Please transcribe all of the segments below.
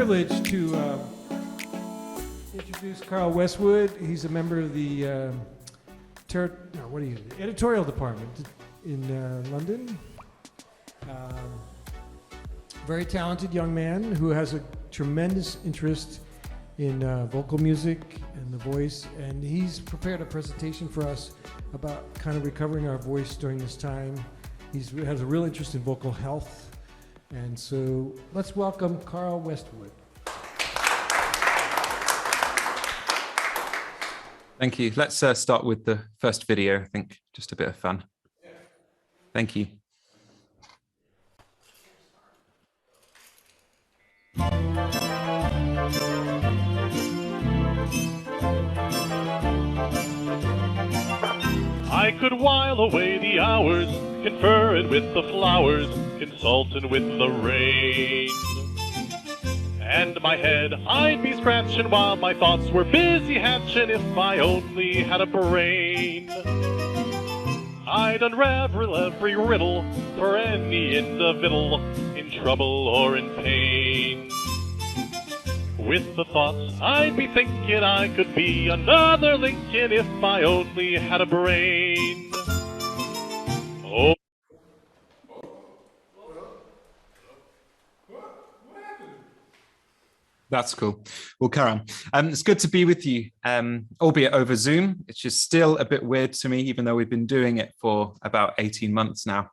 privilege to introduce Karl Westwood. He's a member of the editorial department in London. Very talented young man who has a tremendous interest in vocal music and the voice, and he's prepared a presentation for us about kind of recovering our voice during this time. He has a real interest in vocal health, and so let's welcome Karl Westwood. Thank you. Let's start with the first video, I think, just a bit of fun. Thank you. I could while away the hours, conferring with the flowers, consulting with the rain. And my head I'd be scratching while my thoughts were busy hatching if I only had a brain. I'd unravel every riddle for any individual in trouble or in pain. With the thoughts I'd be thinking I could be another Lincoln if I only had a brain. Oh. That's cool. We'll carry on. It's good to be with you, albeit over Zoom, which is still a bit weird to me, even though we've been doing it for about 18 months now.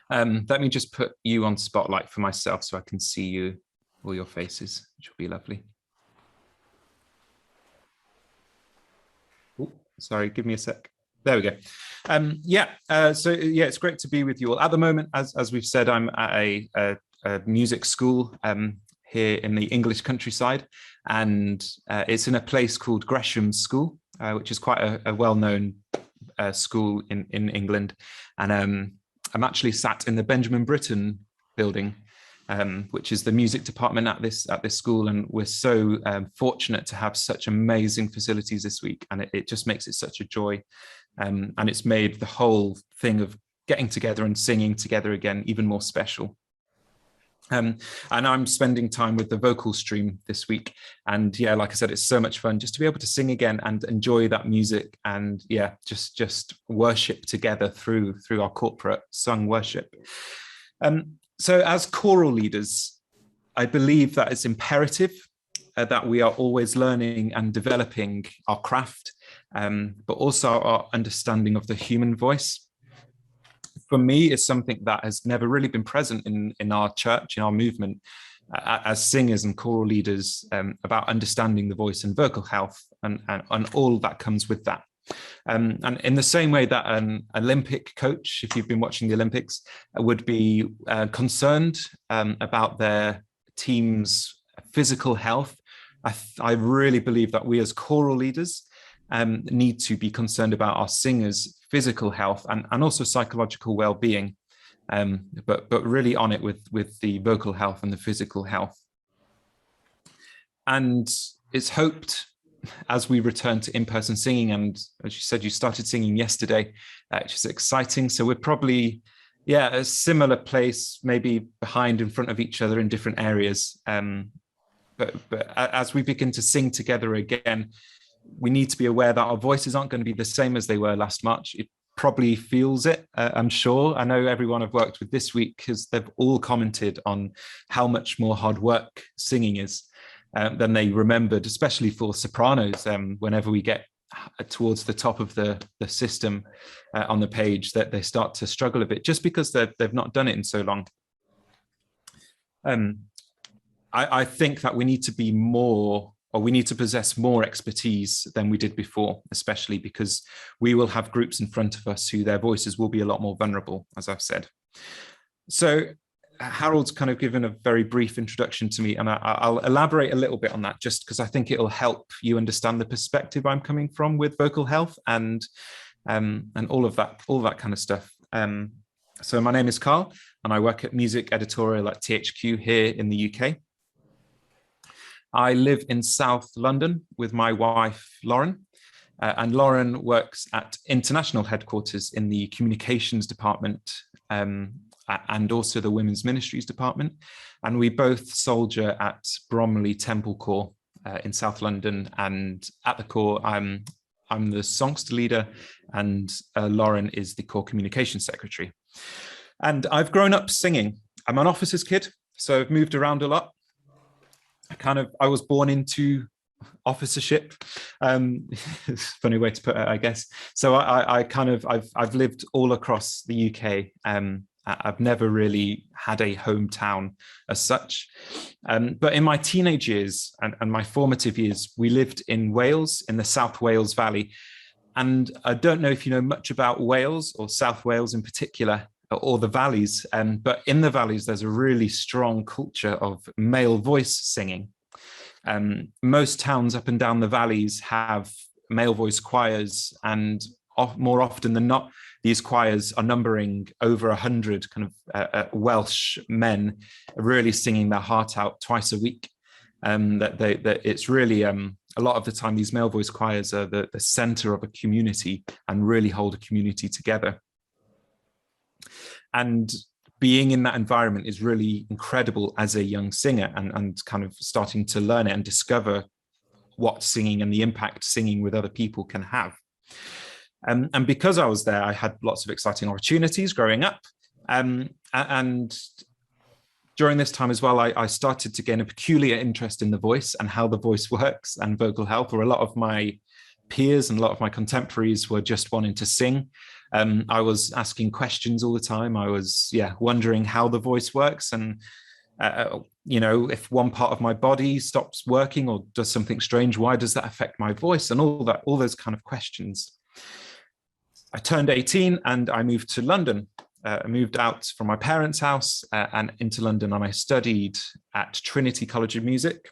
Let me just put you on spotlight for myself so I can see you, all your faces, which will be lovely. Ooh, sorry, give me a sec. There we go. So it's great to be with you all. At the moment, as we've said, I'm at a music school here in the English countryside, and it's in a place called Gresham's School, which is quite a well-known school in England. And I'm actually sat in the Benjamin Britten building, which is the music department at this school, and we're so fortunate to have such amazing facilities this week, and it just makes it such a joy, and it's made the whole thing of getting together and singing together again even more special. And I'm spending time with the vocal stream this week, and yeah, like I said, it's so much fun just to be able to sing again and enjoy that music, and yeah, just worship together through our corporate sung worship. So as choral leaders, I believe that it's imperative that we are always learning and developing our craft, but also our understanding of the human voice. For me, it's something that has never really been present in our church, in our movement, as singers and choral leaders, about understanding the voice and vocal health and all that comes with that. And in the same way that an Olympic coach, if you've been watching the Olympics, would be concerned about their team's physical health, I really believe that we as choral leaders need to be concerned about our singers' physical health and also psychological well-being, but really on it with the vocal health and the physical health. And it's hoped, as we return to in-person singing, and as you said, you started singing yesterday, which is exciting. So we're probably, a similar place, maybe behind, in front of each other in different areas. But as we begin to sing together again, we need to be aware that our voices aren't going to be the same as they were last March. It probably feels it, I'm sure. I know everyone I've worked with this week, because they've all commented on how much more hard work singing is than they remembered, especially for sopranos. Whenever we get towards the top of the system on the page, that they start to struggle a bit, just because they've not done it in so long. I think that we need to be more, or we need to possess more expertise than we did before, especially because we will have groups in front of us who their voices will be a lot more vulnerable, as I've said. So Harold's kind of given a very brief introduction to me, and I'll elaborate a little bit on that, just because I think it'll help you understand the perspective I'm coming from with vocal health and all of that kind of stuff. So my name is Karl, and I work at music editorial at THQ here in the UK. I live in South London with my wife, Lauren, and Lauren works at international headquarters in the communications department. and also the Women's Ministries Department. And we both soldier at Bromley Temple Corps in South London. And at the Corps, I'm the songster leader, and Lauren is the Corps Communications Secretary. And I've grown up singing. I'm an officer's kid, so I've moved around a lot. I was born into officership. It's a funny way to put it, I guess. So I've lived all across the UK. I've never really had a hometown as such. But in my teenage years and my formative years, we lived in Wales, in the South Wales Valley. And I don't know if you know much about Wales or South Wales in particular, or the valleys, but in the valleys, there's a really strong culture of male voice singing. Most towns up and down the valleys have male voice choirs, and more often than not, these choirs are numbering over 100 Welsh men really singing their heart out twice a week. It's really, a lot of the time, these male voice choirs are the center of a community and really hold a community together. And being in that environment is really incredible as a young singer, and kind of starting to learn it and discover what singing and the impact singing with other people can have. And because I was there, I had lots of exciting opportunities growing up. And during this time as well, I started to gain a peculiar interest in the voice and how the voice works and vocal health, where a lot of my peers and a lot of my contemporaries were just wanting to sing. I was asking questions all the time. I was, wondering how the voice works, and if one part of my body stops working or does something strange, why does that affect my voice, and all those kind of questions. I turned 18 and I moved to London. I moved out from my parents' house and into London, and I studied at Trinity College of Music.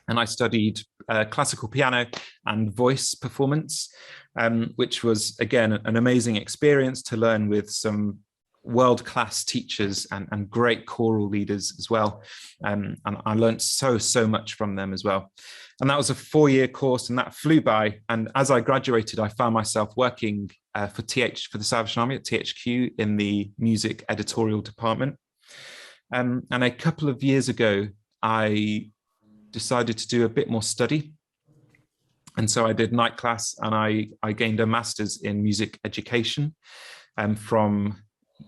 And I studied classical piano and voice performance, which was, again, an amazing experience to learn with some world-class teachers and great choral leaders as well. And I learned so much from them as well. And that was a 4-year course, and that flew by. And as I graduated, I found myself working for the Salvation Army at THQ in the music editorial department. And a couple of years ago, I decided to do a bit more study. And so I did night class, and I gained a master's in music education from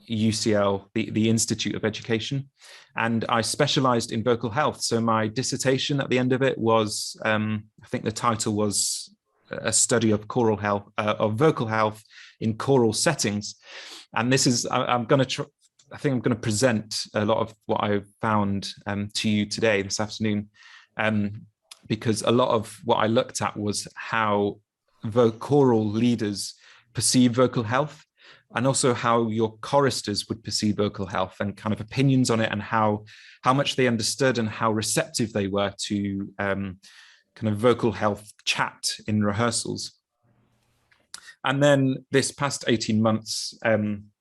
UCL, the Institute of Education. And I specialized in vocal health. So my dissertation at the end of it was, I think the title was a study of choral health, of vocal health in choral settings. And this is, I think I'm going to present a lot of what I found to you today, this afternoon. Because a lot of what I looked at was how choral leaders perceive vocal health, and also how your choristers would perceive vocal health, and kind of opinions on it, and how much they understood and how receptive they were to kind of vocal health chat in rehearsals. And then this past 18 months, I'm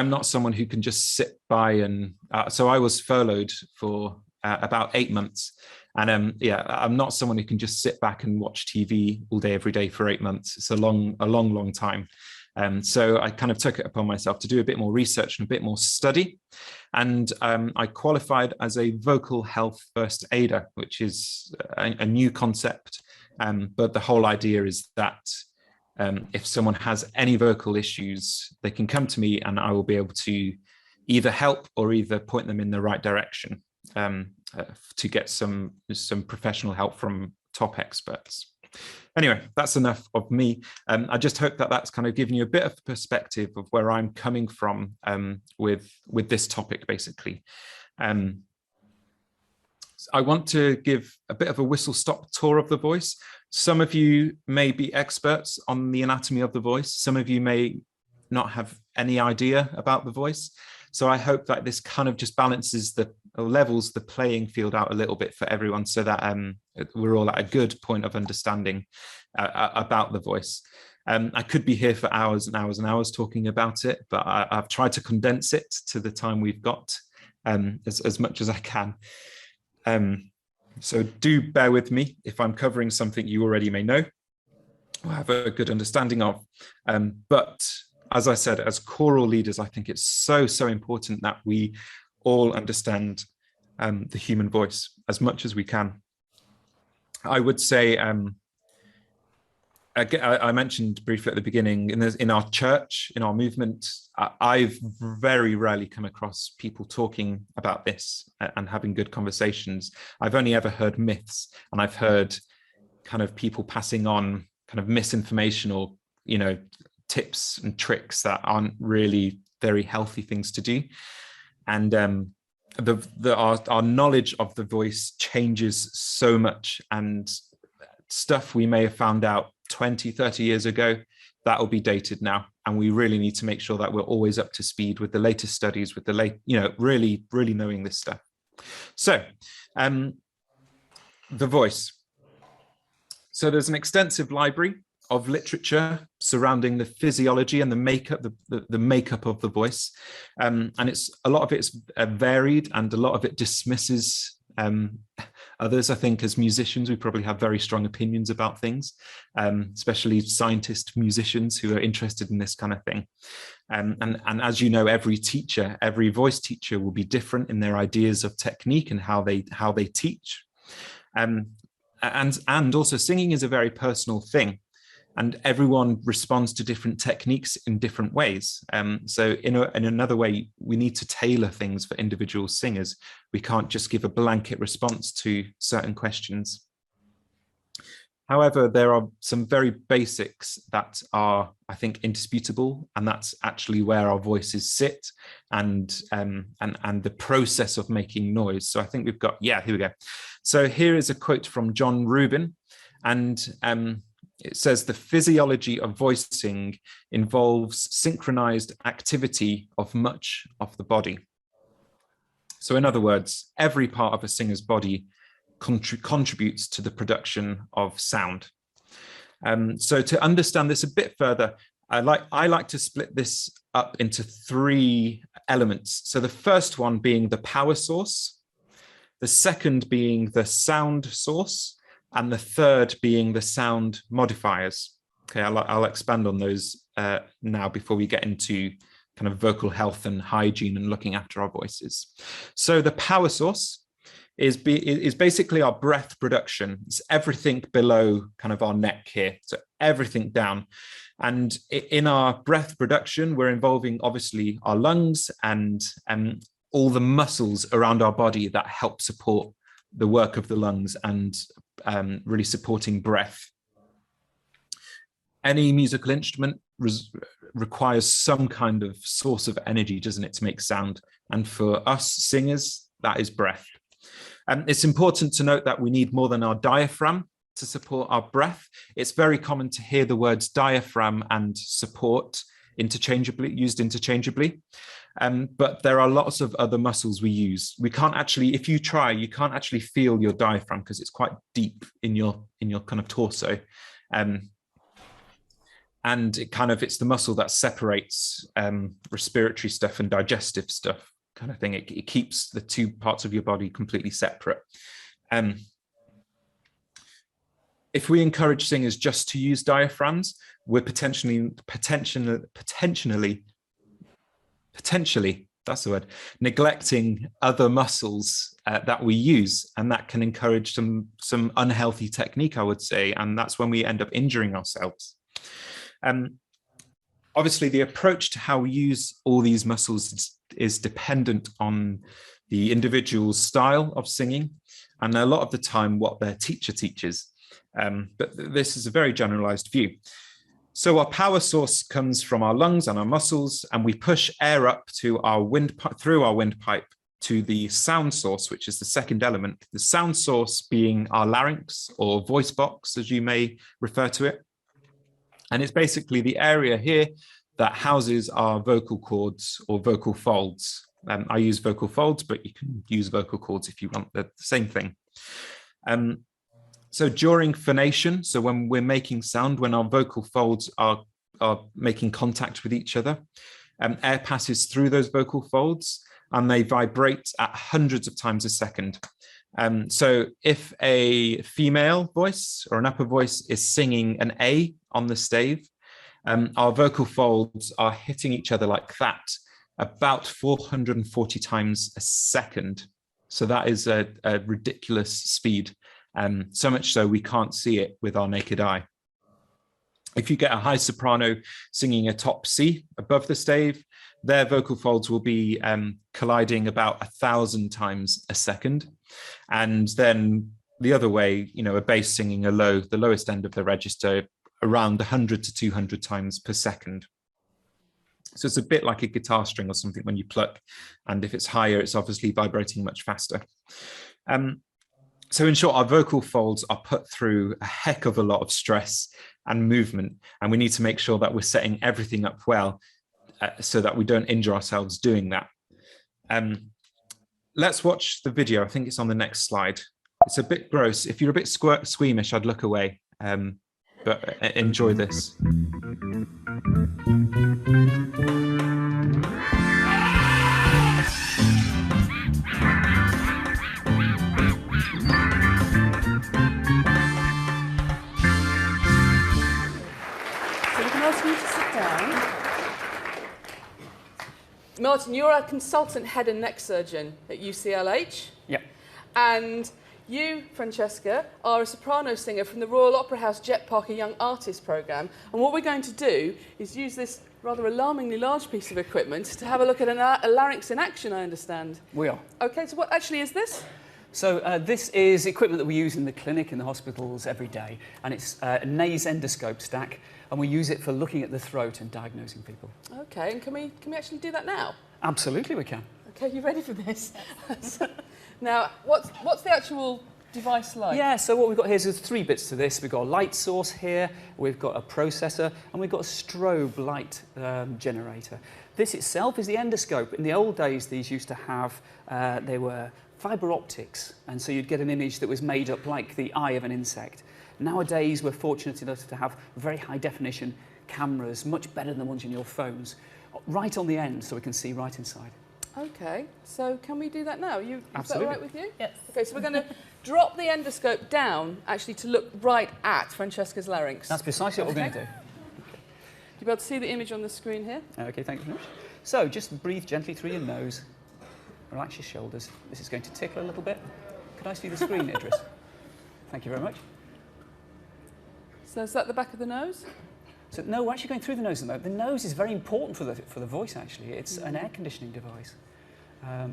not someone who can just sit by and, so I was furloughed for about 8 months. And I'm not someone who can just sit back and watch TV all day, every day for 8 months. It's a long time. So I kind of took it upon myself to do a bit more research and a bit more study. And I qualified as a vocal health first aider, which is a new concept. But the whole idea is that if someone has any vocal issues, they can come to me and I will be able to either help or either point them in the right direction to get some professional help from top experts. Anyway, that's enough of me. I just hope that that's kind of given you a bit of perspective of where I'm coming from with this topic, basically. I want to give a bit of a whistle-stop tour of the voice. Some of you may be experts on the anatomy of the voice. Some of you may not have any idea about the voice. So I hope that this kind of just balances levels the playing field out a little bit for everyone, so that we're all at a good point of understanding about the voice. I could be here for hours and hours and hours talking about it, but I've tried to condense it to the time we've got as much as I can. So do bear with me if I'm covering something you already may know or have a good understanding of. But as I said, as choral leaders, I think it's so important that we all understand the human voice as much as we can. I would say, I mentioned briefly at the beginning, in our church, in our movement, I've very rarely come across people talking about this and having good conversations. I've only ever heard myths, and I've heard kind of people passing on kind of misinformation or, you know, tips and tricks that aren't really very healthy things to do. And our knowledge of the voice changes so much, and stuff we may have found out 20, 30 years ago, that will be dated now. And we really need to make sure that we're always up to speed with the latest studies, with the really knowing this stuff. So the voice. So there's an extensive library of literature surrounding the physiology and the makeup of the voice. And it's a lot of it's varied, and a lot of it dismisses others. I think as musicians, we probably have very strong opinions about things, especially scientist musicians who are interested in this kind of thing. And as you know, every voice teacher will be different in their ideas of technique and how they teach. And also singing is a very personal thing, and everyone responds to different techniques in different ways. So in another way, we need to tailor things for individual singers. We can't just give a blanket response to certain questions. However, there are some very basics that are, I think, indisputable, and that's actually where our voices sit and the process of making noise. So I think we've got, here we go. So here is a quote from John Rubin, and it says, "The physiology of voicing involves synchronized activity of much of the body." So in other words, every part of a singer's body contributes to the production of sound. So to understand this a bit further, I like to split this up into 3 elements. So the first one being the power source, the second being the sound source, and the third being the sound modifiers. Okay, I'll expand on those now before we get into kind of vocal health and hygiene and looking after our voices. So the power source is basically our breath production. It's everything below kind of our neck here, so everything down. And in our breath production, we're involving obviously our lungs and all the muscles around our body that help support the work of the lungs and really supporting breath. Any musical instrument requires some kind of source of energy, doesn't it, to make sound? And for us singers, that is breath. It's important to note that we need more than our diaphragm to support our breath. It's very common to hear the words diaphragm and support used interchangeably. But there are lots of other muscles we use. We can't actually, if you try, you can't actually feel your diaphragm because it's quite deep in your kind of torso. And it's the muscle that separates respiratory stuff and digestive stuff kind of thing. It keeps the 2 parts of your body completely separate. If we encourage singers just to use diaphragms, we're potentially, that's the word, neglecting other muscles that we use, and that can encourage some unhealthy technique, I would say, and that's when we end up injuring ourselves. Obviously, the approach to how we use all these muscles is dependent on the individual's style of singing, and a lot of the time what their teacher teaches. But this is a very generalized view. So our power source comes from our lungs and our muscles, and we push air up to our through our windpipe to the sound source, which is the second element. The sound source being our larynx, or voice box, as you may refer to it. And it's basically the area here that houses our vocal cords or vocal folds. I use vocal folds, but you can use vocal cords if you want, the same thing. So during phonation, so when we're making sound, when our vocal folds are making contact with each other, air passes through those vocal folds and they vibrate at hundreds of times a second. So if a female voice or an upper voice is singing an A on the stave, our vocal folds are hitting each other like that about 440 times a second. So that is a ridiculous speed. So much so we can't see it with our naked eye. If you get a high soprano singing a top C above the stave, their vocal folds will be colliding about 1,000 times a second. And then the other way, you know, a bass singing a low, the lowest end of the register, around 100 to 200 times per second. So it's a bit like a guitar string or something when you pluck. And if it's higher, it's obviously vibrating much faster. So in short, our vocal folds are put through a heck of a lot of stress and movement. And we need to make sure that we're setting everything up well so that we don't injure ourselves doing that. Let's watch the video. I think it's on the next slide. It's a bit gross. If you're a bit squeamish, I'd look away. But enjoy this. Martin, you're a consultant head and neck surgeon at UCLH. Yeah. And you, Francesca, are a soprano singer from the Royal Opera House Jet Parker Young Artist Programme. And what we're going to do is use this rather alarmingly large piece of equipment to have a look at a larynx in action, I understand. We are. OK, so what actually is this? So this is equipment that we use in the clinic, in the hospitals every day. And it's a nase endoscope stack. And we use it for looking at the throat and diagnosing people. OK, and can we actually do that now? Absolutely we can. OK, you ready for this? Now, what's the actual device like? Yeah, so what we've got here is there's 3 bits to this. We've got a light source here, we've got a processor, and we've got a strobe light generator. This itself is the endoscope. In the old days, these used to have, they were fibre optics, and so you'd get an image that was made up like the eye of an insect. Nowadays, we're fortunate enough to have very high definition cameras, much better than the ones in your phones, right on the end so we can see right inside. OK, so can we do that now? Is that all right with you? Yes. OK, so we're going to drop the endoscope down, actually, to look right at Francesca's larynx. That's precisely what we're going to do. You'll be able to see the image on the screen here. OK, thank you very much. So just breathe gently through your nose. Relax your shoulders. This is going to tickle a little bit. Could I see the screen, Idris? Thank you very much. So is that the back of the nose? So no, we're actually going through the nose at the moment. The nose is very important for the voice, actually. It's an air conditioning device.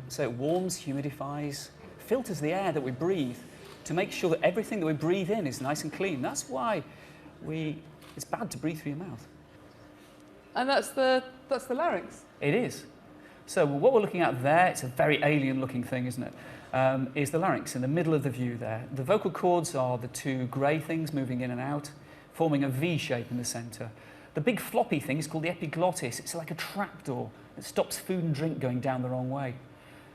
So it warms, humidifies, filters the air that we breathe to make sure that everything that we breathe in is nice and clean. That's why it's bad to breathe through your mouth. And that's the larynx? It is. So what we're looking at there, it's a very alien-looking thing, isn't it? Is the larynx in the middle of the view there. The vocal cords are the 2 grey things moving in and out, forming a V shape in the centre. The big floppy thing is called the epiglottis. It's like a trapdoor. It stops food and drink going down the wrong way.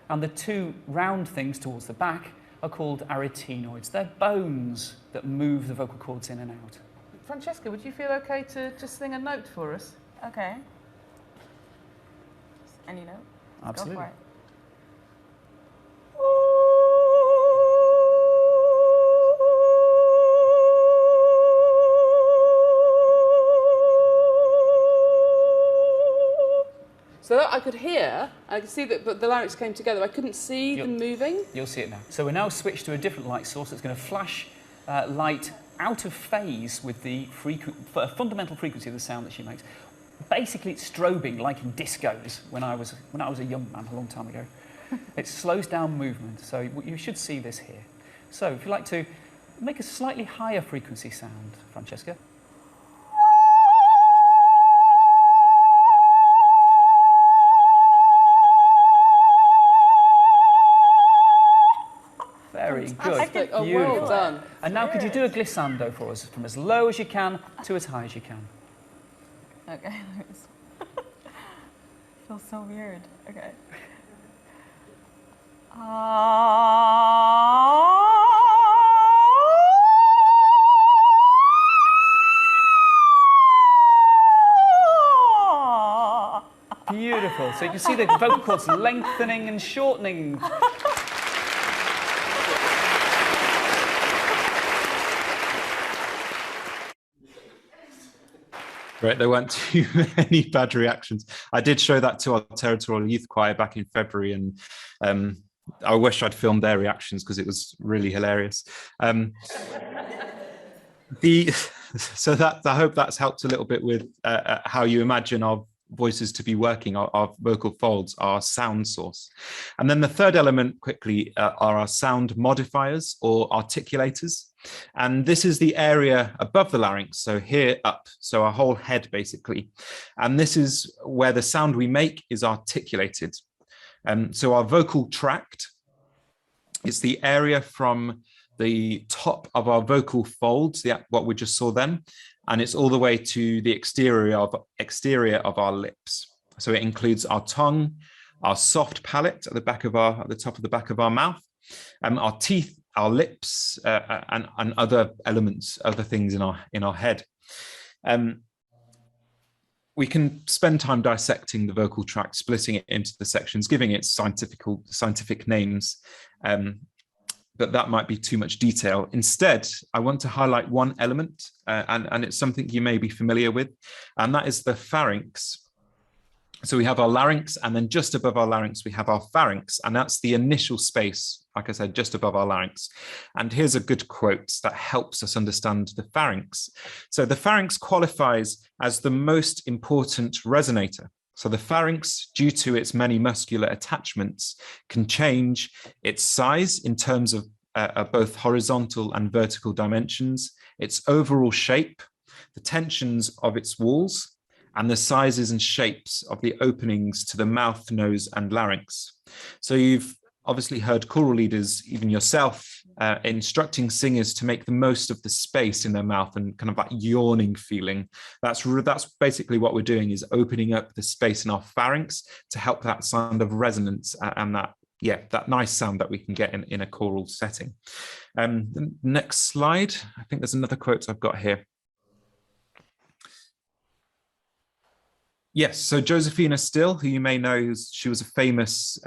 And the 2 round things towards the back are called arytenoids. They're bones that move the vocal cords in and out. Francesca, would you feel OK to just sing a note for us? Okay. Any note? Absolutely. Go for it. So that I could hear, I could see that but the larynx came together. I couldn't see them moving. You'll see it now. So we're now switched to a different light source that's going to flash light out of phase with the fundamental frequency of the sound that she makes. Basically, it's strobing like in discos when I was a young man a long time ago. It slows down movement, so you should see this here. So if you'd like to make a slightly higher frequency sound, Francesca. Very good. Oh, well done. And now could you do a glissando for us, from as low as you can to as high as you can? Okay. Feels so weird. Okay. Beautiful. So you can see the vocal cords lengthening and shortening. Right, there weren't too many bad reactions. I did show that to our territorial youth choir back in February, and I wish I'd filmed their reactions because it was really hilarious. So that I hope that's helped a little bit with how you imagine our voices to be working, our vocal folds, our sound source. And then the third element quickly are our sound modifiers or articulators. And this is the area above the larynx, so here up, so our whole head basically. And this is where the sound we make is articulated. So our vocal tract is the area from the top of our vocal folds, what we just saw then, and it's all the way to the exterior of our lips. So it includes our tongue, our soft palate at the top of the back of our mouth, our teeth, our lips, and other elements, other things in our head. We can spend time dissecting the vocal tract, splitting it into the sections, giving it scientific names, but that might be too much detail. Instead, I want to highlight one element, and it's something you may be familiar with, and that is the pharynx. So we have our larynx, and then just above our larynx, we have our pharynx, and that's the initial space, like I said, just above our larynx. And here's a good quote that helps us understand the pharynx. So the pharynx qualifies as the most important resonator. So the pharynx, due to its many muscular attachments, can change its size in terms of both horizontal and vertical dimensions, its overall shape, the tensions of its walls, and the sizes and shapes of the openings to the mouth, nose, and larynx. So you've obviously heard choral leaders, even yourself, instructing singers to make the most of the space in their mouth and kind of that yawning feeling. That's basically what we're doing, is opening up the space in our pharynx to help that sound of resonance and that nice sound that we can get in a choral setting. The next slide, I think there's another quote I've got here. Yes, so Josephina Still, who you may know, she was a famous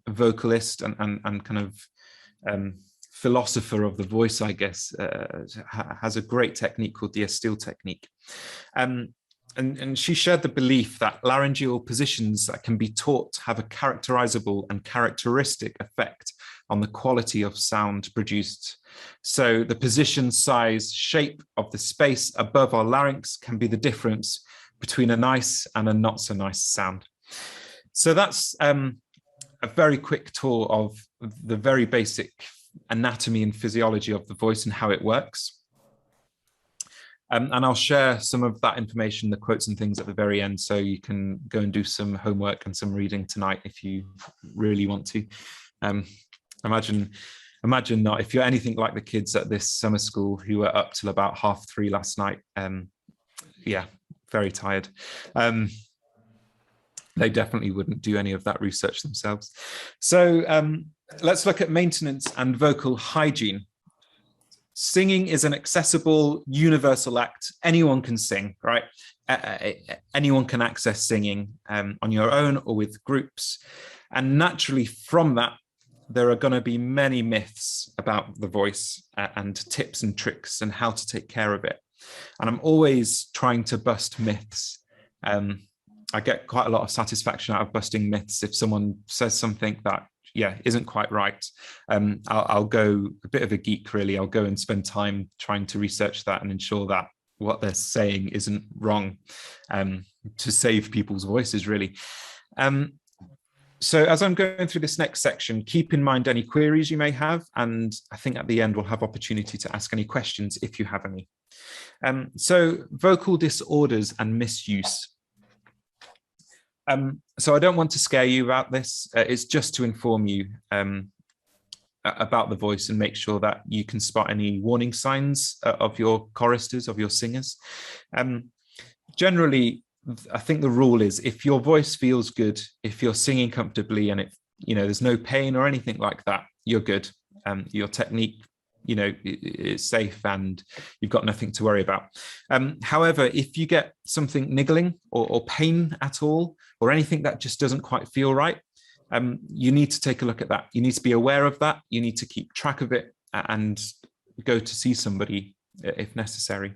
vocalist and kind of philosopher of the voice, I guess, has a great technique called the Still technique. And she shared the belief that laryngeal positions that can be taught have a characterizable and characteristic effect on the quality of sound produced. So the position, size, shape of the space above our larynx can be the difference between a nice and a not so nice sound. So that's a very quick tour of the very basic anatomy and physiology of the voice and how it works. And I'll share some of that information, the quotes and things at the very end, so you can go and do some homework and some reading tonight if you really want to. Imagine not, if you're anything like the kids at this summer school who were up till about 3:30 last night, yeah, very tired. They definitely wouldn't do any of that research themselves. So let's look at maintenance and vocal hygiene. Singing is an accessible, universal act. Anyone can sing, right? Anyone can access singing on your own or with groups. And naturally from that, there are going to be many myths about the voice and tips and tricks and how to take care of it. And I'm always trying to bust myths. I get quite a lot of satisfaction out of busting myths. If someone says something that, isn't quite right, I'll go a bit of a geek, really. I'll go and spend time trying to research that and ensure that what they're saying isn't wrong, to save people's voices, really. So as I'm going through this next section, keep in mind any queries you may have, and I think at the end we'll have opportunity to ask any questions if you have any. So vocal disorders and misuse. So I don't want to scare you about this. It's just to inform you about the voice and make sure that you can spot any warning signs of your choristers, of your singers. Generally, I think the rule is, if your voice feels good, if you're singing comfortably and there's no pain or anything like that, you're good. Your technique, it's safe and you've got nothing to worry about. However, if you get something niggling or pain at all, or anything that just doesn't quite feel right, you need to take a look at that. You need to be aware of that. You need to keep track of it and go to see somebody if necessary.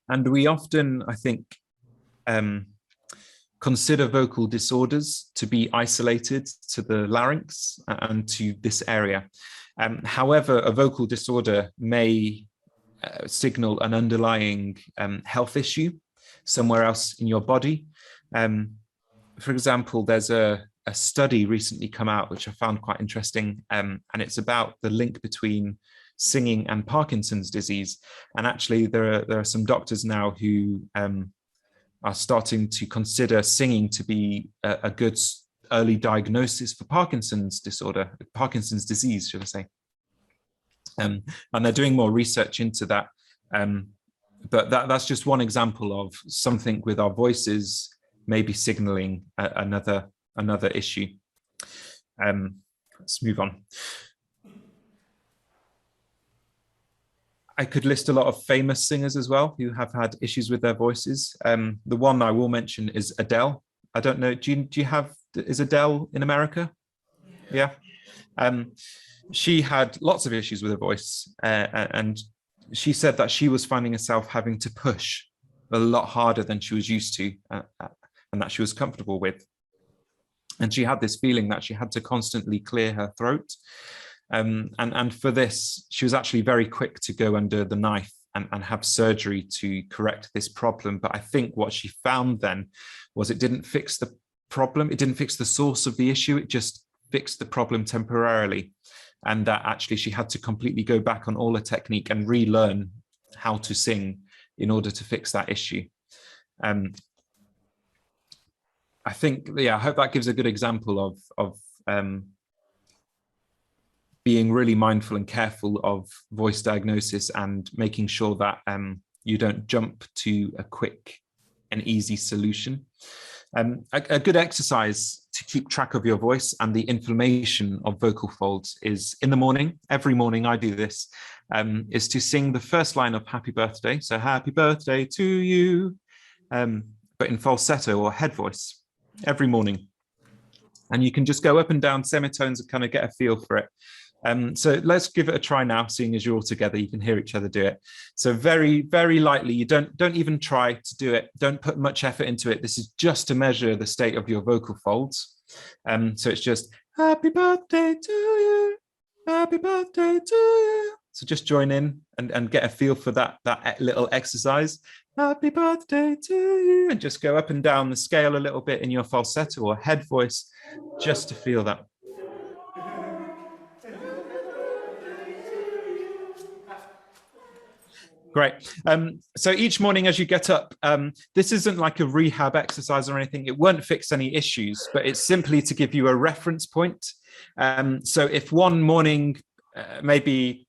And we often, I think, consider vocal disorders to be isolated to the larynx and to this area. However, a vocal disorder may signal an underlying health issue somewhere else in your body. For example, there's a study recently come out, which I found quite interesting, and it's about the link between singing and Parkinson's disease. And actually, there are some doctors now who are starting to consider singing to be a good early diagnosis for Parkinson's disease, should I say. And they're doing more research into that. But that's just one example of something with our voices maybe signaling another issue. Let's move on. I could list a lot of famous singers as well who have had issues with their voices. The one I will mention is Adele. I don't know, is Adele in America? Yeah. She had lots of issues with her voice, and she said that she was finding herself having to push a lot harder than she was used to, and that she was comfortable with. And she had this feeling that she had to constantly clear her throat. And for this, she was actually very quick to go under the knife and have surgery to correct this problem. But I think what she found then was it didn't fix the problem. It didn't fix the source of the issue. It just fixed the problem temporarily. And that actually she had to completely go back on all her technique and relearn how to sing in order to fix that issue. I think, I hope that gives a good example of being really mindful and careful of voice diagnosis and making sure that you don't jump to a quick and easy solution. A good exercise to keep track of your voice and the inflammation of vocal folds is in the morning. Every morning I do this, is to sing the first line of Happy Birthday. So happy birthday to you, but in falsetto or head voice every morning. And you can just go up and down semitones and kind of get a feel for it. So let's give it a try now, seeing as you're all together, you can hear each other do it. So very, very lightly, you don't even try to do it. Don't put much effort into it. This is just to measure the state of your vocal folds. So it's just happy birthday to you, happy birthday to you. So just join in and get a feel for that little exercise. Happy birthday to you, and just go up and down the scale a little bit in your falsetto or head voice, just to feel that. Great. So each morning as you get up, this isn't like a rehab exercise or anything. It won't fix any issues, but it's simply to give you a reference point. So if one morning, maybe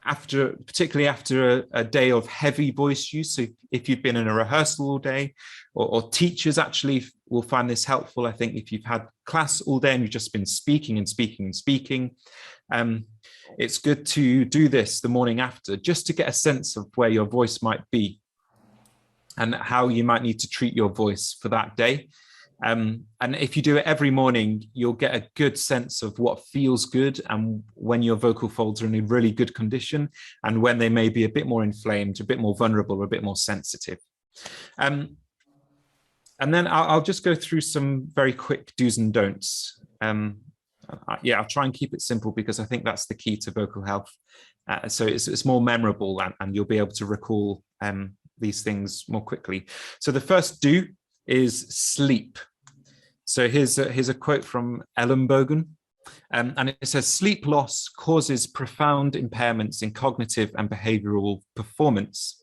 particularly after a day of heavy voice use, so if you've been in a rehearsal all day, or teachers actually will find this helpful. I think if you've had class all day and you've just been speaking and speaking and speaking, it's good to do this the morning after, just to get a sense of where your voice might be and how you might need to treat your voice for that day. And if you do it every morning, you'll get a good sense of what feels good and when your vocal folds are in a really good condition and when they may be a bit more inflamed, a bit more vulnerable, or a bit more sensitive. And then I'll just go through some very quick do's and don'ts. I'll try and keep it simple because I think that's the key to vocal health. So it's more memorable and you'll be able to recall these things more quickly. So the first do is sleep. So here's a quote from Ellenbogen, and it says, sleep loss causes profound impairments in cognitive and behavioral performance.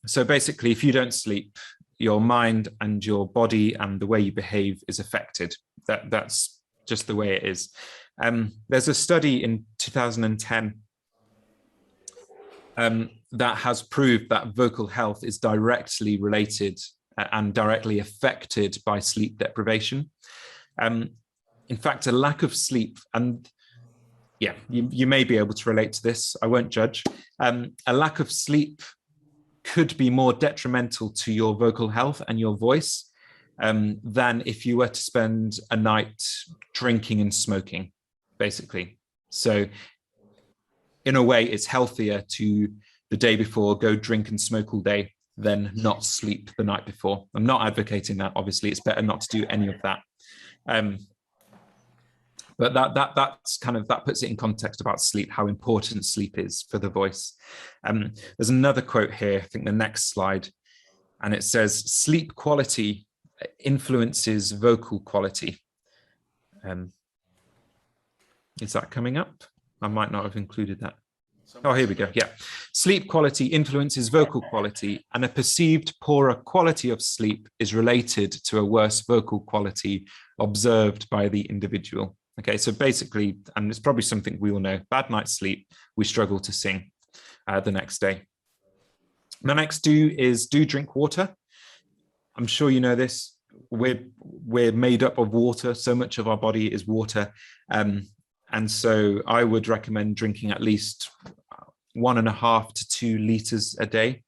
So basically, if you don't sleep, your mind and your body and the way you behave is affected. That's just the way it is. There's a study in 2010 that has proved that vocal health is directly related and directly affected by sleep deprivation. In fact, a lack of sleep, and you may be able to relate to this, I won't judge. A lack of sleep could be more detrimental to your vocal health and your voice than if you were to spend a night drinking and smoking, basically. So in a way, it's healthier to the day before, go drink and smoke all day, then not sleep the night before. I'm not advocating that. Obviously, it's better not to do any of that. But that's kind of, that puts it in context about sleep, how important sleep is for the voice. There's another quote here, I think the next slide, and it says, sleep quality influences vocal quality. Is that coming up? I might not have included that. Oh, here we go. Yeah. Sleep quality influences vocal quality, and a perceived poorer quality of sleep is related to a worse vocal quality observed by the individual. Okay, so basically, and it's probably something we all know, bad night's sleep, we struggle to sing the next day. The next do is do drink water. I'm sure you know this. We're made up of water. So much of our body is water. And so I would recommend drinking at least 1.5 to 2 liters a day.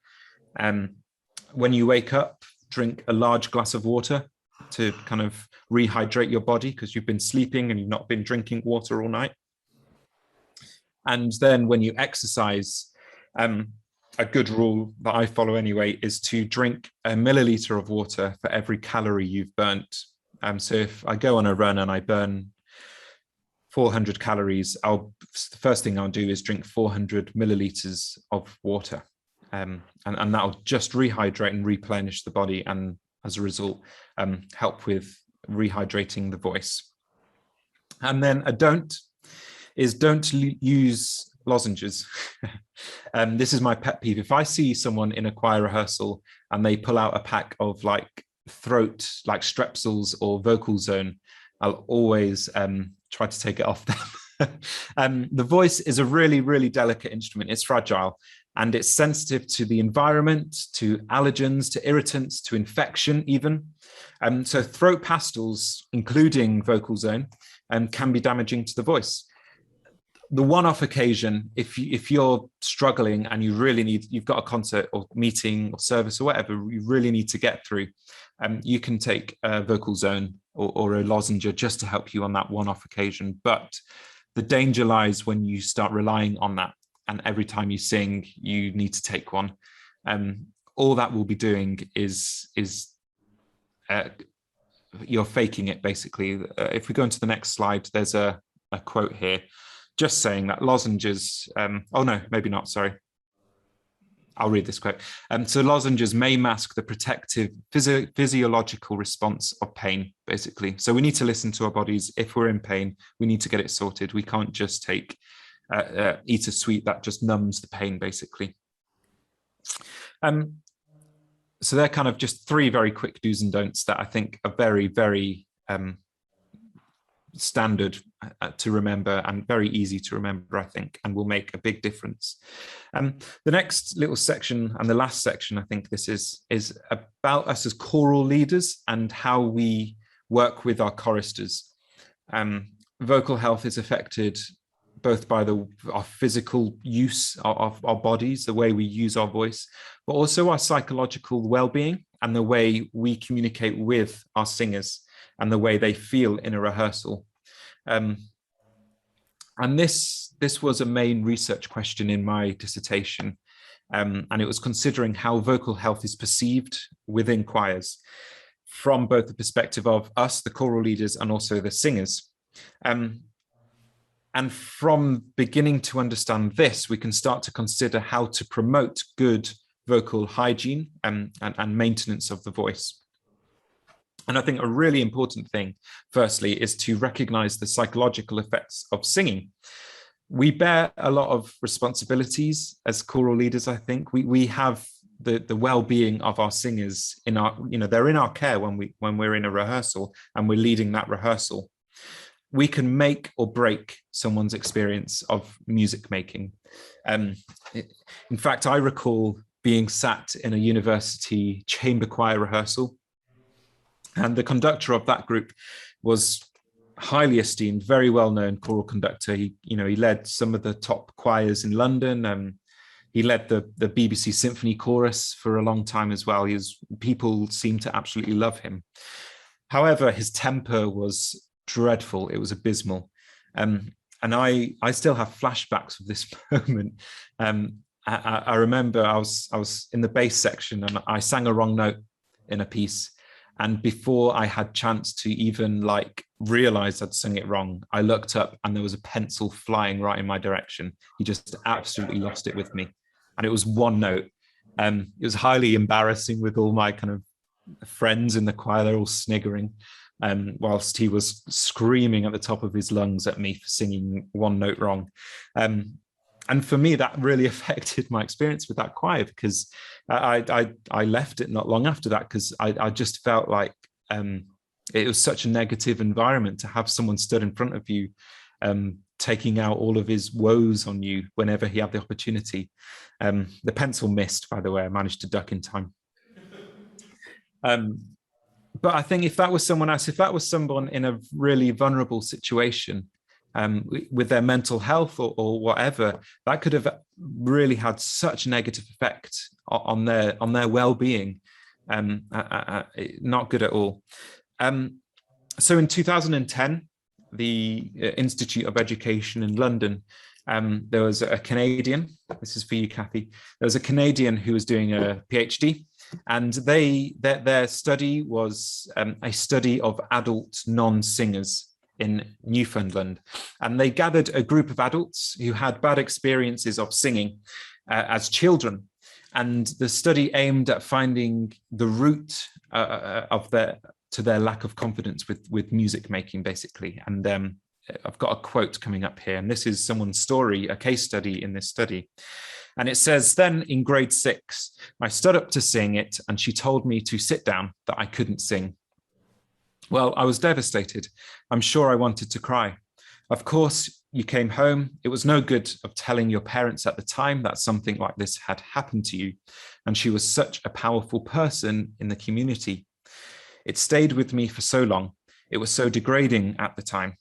When you wake up, drink a large glass of water to kind of rehydrate your body, because you've been sleeping and you've not been drinking water all night. And then when you exercise, a good rule that I follow anyway is to drink 1 milliliter of water for every calorie you've burnt. So if I go on a run and I burn 400 calories, the first thing I'll do is drink 400 milliliters of water. And that'll just rehydrate and replenish the body, and as a result, help with rehydrating the voice. And then a don't is don't use lozenges. This is my pet peeve. If I see someone in a choir rehearsal and they pull out a pack of like Strepsils or Vocal Zone, I'll always try to take it off them. The voice is a really, really delicate instrument. It's fragile, and it's sensitive to the environment, to allergens, to irritants, to infection even. So throat pastils, including Vocal Zone, can be damaging to the voice. The one-off occasion, if you're struggling and you really need, you've got a concert or meeting or service or whatever, you really need to get through, you can take a Vocal Zone or a lozenge just to help you on that one-off occasion. But the danger lies when you start relying on that, and every time you sing, you need to take one. All that will be doing is you're faking it, basically. If we go into the next slide, there's a quote here, just saying that lozenges, oh no, maybe not, sorry. I'll read this quote. So lozenges may mask the protective physiological response of pain, basically. So we need to listen to our bodies. If we're in pain, we need to get it sorted. We can't just eat a sweet that just numbs the pain, basically. So they're kind of just 3 very quick do's and don'ts that I think are very, very standard to remember and very easy to remember, I think, and will make a big difference. The next little section, and the last section, I think this is about us as choral leaders and how we work with our choristers. Vocal health is affected both by our physical use of our bodies, the way we use our voice, but also our psychological well-being and the way we communicate with our singers and the way they feel in a rehearsal. And this was a main research question in my dissertation, and it was considering how vocal health is perceived within choirs from both the perspective of us, the choral leaders, and also the singers. And from beginning to understand this, we can start to consider how to promote good vocal hygiene and maintenance of the voice. And I think a really important thing, firstly, is to recognize the psychological effects of singing. We bear a lot of responsibilities as choral leaders, I think. We have the well-being of our singers in our, they're in our care when we're in a rehearsal and we're leading that rehearsal. We can make or break someone's experience of music making. In fact, I recall being sat in a university chamber choir rehearsal, and the conductor of that group was highly esteemed, very well-known choral conductor. He led some of the top choirs in London. He led the BBC Symphony Chorus for a long time as well. People seemed to absolutely love him. However, his temper was dreadful. It was abysmal. And I still have flashbacks of this moment. And I remember I was in the bass section and I sang a wrong note in a piece. And before I had chance to even like realize I'd sung it wrong, I looked up and there was a pencil flying right in my direction. He just absolutely lost it with me. And it was one note. It was highly embarrassing with all my kind of friends in the choir. They're all sniggering, whilst he was screaming at the top of his lungs at me for singing one note wrong. And for me, that really affected my experience with that choir, because I left it not long after that, because I just felt like it was such a negative environment to have someone stood in front of you, taking out all of his woes on you whenever he had the opportunity. The pencil missed, by the way. I managed to duck in time. But I think if that was someone else, if that was someone in a really vulnerable situation, with their mental health or whatever, that could have really had such a negative effect on their well-being. Not good at all. So in 2010, the Institute of Education in London, there was a Canadian, this is for you, Kathy, there was a Canadian who was doing a PhD, and their study was a study of adult non-singers in Newfoundland. And they gathered a group of adults who had bad experiences of singing as children. And the study aimed at finding the root of their lack of confidence with music making, basically. And I've got a quote coming up here, and this is someone's story, a case study in this study. And it says, "Then in grade 6, I stood up to sing it, and she told me to sit down, that I couldn't sing. Well, I was devastated. I'm sure I wanted to cry. Of course, you came home. It was no good of telling your parents at the time that something like this had happened to you. And she was such a powerful person in the community. It stayed with me for so long. It was so degrading at the time.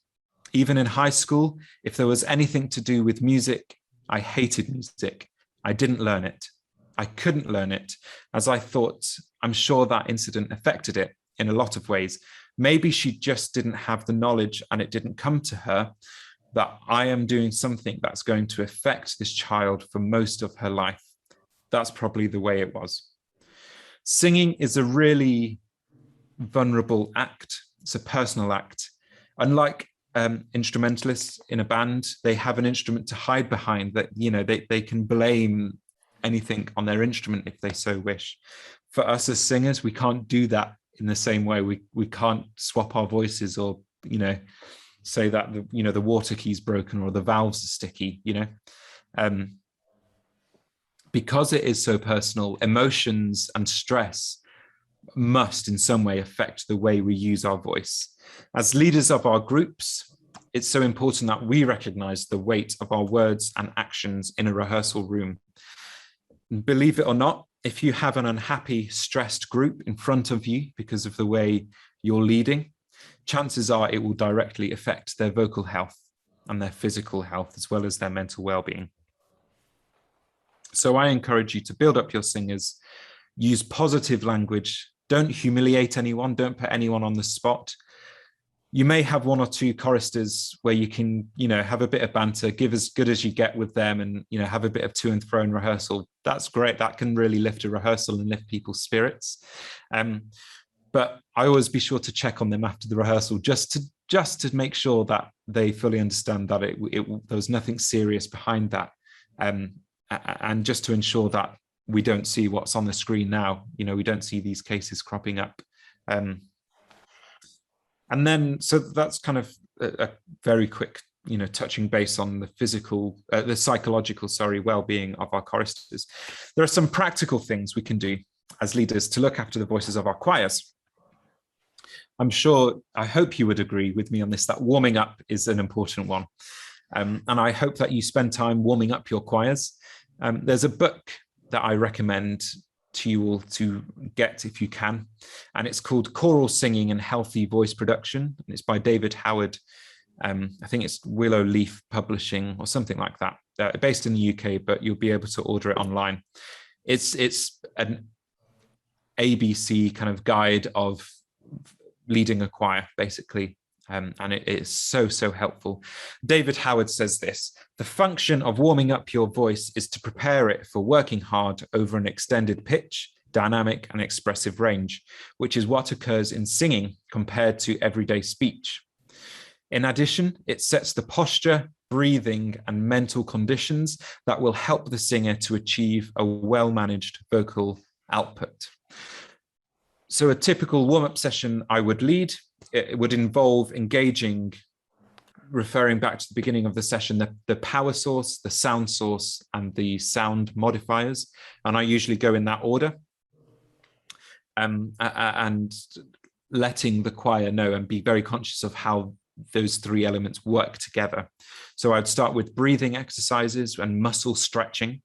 Even in high school, if there was anything to do with music, I hated music. I didn't learn it. I couldn't learn it, as I thought, I'm sure that incident affected it in a lot of ways. Maybe she just didn't have the knowledge and it didn't come to her that I am doing something that's going to affect this child for most of her life. That's probably the way it was." Singing is a really vulnerable act. It's a personal act. Unlike instrumentalists in a band, they have an instrument to hide behind that, they can blame anything on their instrument if they so wish. For us as singers, we can't do that in the same way. We can't swap our voices or, say that the water key's broken or the valves are sticky, because it is so personal. Emotions and stress must in some way affect the way we use our voice. As leaders of our groups, it's so important that we recognize the weight of our words and actions in a rehearsal room. Believe it or not, if you have an unhappy, stressed group in front of you because of the way you're leading, chances are it will directly affect their vocal health and their physical health, as well as their mental well-being. So I encourage you to build up your singers, use positive language, don't humiliate anyone, don't put anyone on the spot. You may have one or two choristers where you can, have a bit of banter, give as good as you get with them, and, have a bit of to and fro in rehearsal. That's great. That can really lift a rehearsal and lift people's spirits. But I always be sure to check on them after the rehearsal, just to make sure that they fully understand that there was nothing serious behind that. And just to ensure that we don't see what's on the screen now. We don't see these cases cropping up. And then, so that's kind of a very quick, touching base on the psychological, well-being of our choristers. There are some practical things we can do as leaders to look after the voices of our choirs. I hope you would agree with me on this, that warming up is an important one. And I hope that you spend time warming up your choirs. There's a book that I recommend to you all to get if you can, and it's called Choral Singing and Healthy Voice Production, and it's by David Howard. I think it's Willow Leaf Publishing or something like that, based in the UK, but you'll be able to order it online. It's an ABC kind of guide of leading a choir, basically. And it is so helpful. David Howard says this: the function of warming up your voice is to prepare it for working hard over an extended pitch, dynamic and expressive range, which is what occurs in singing compared to everyday speech. In addition, it sets the posture, breathing, and mental conditions that will help the singer to achieve a well-managed vocal output. So a typical warm-up session I would lead, it would involve engaging, referring back to the beginning of the session, the power source, the sound source, and the sound modifiers. And I usually go in that order. And letting the choir know and be very conscious of how those three elements work together. So I'd start with breathing exercises and muscle stretching.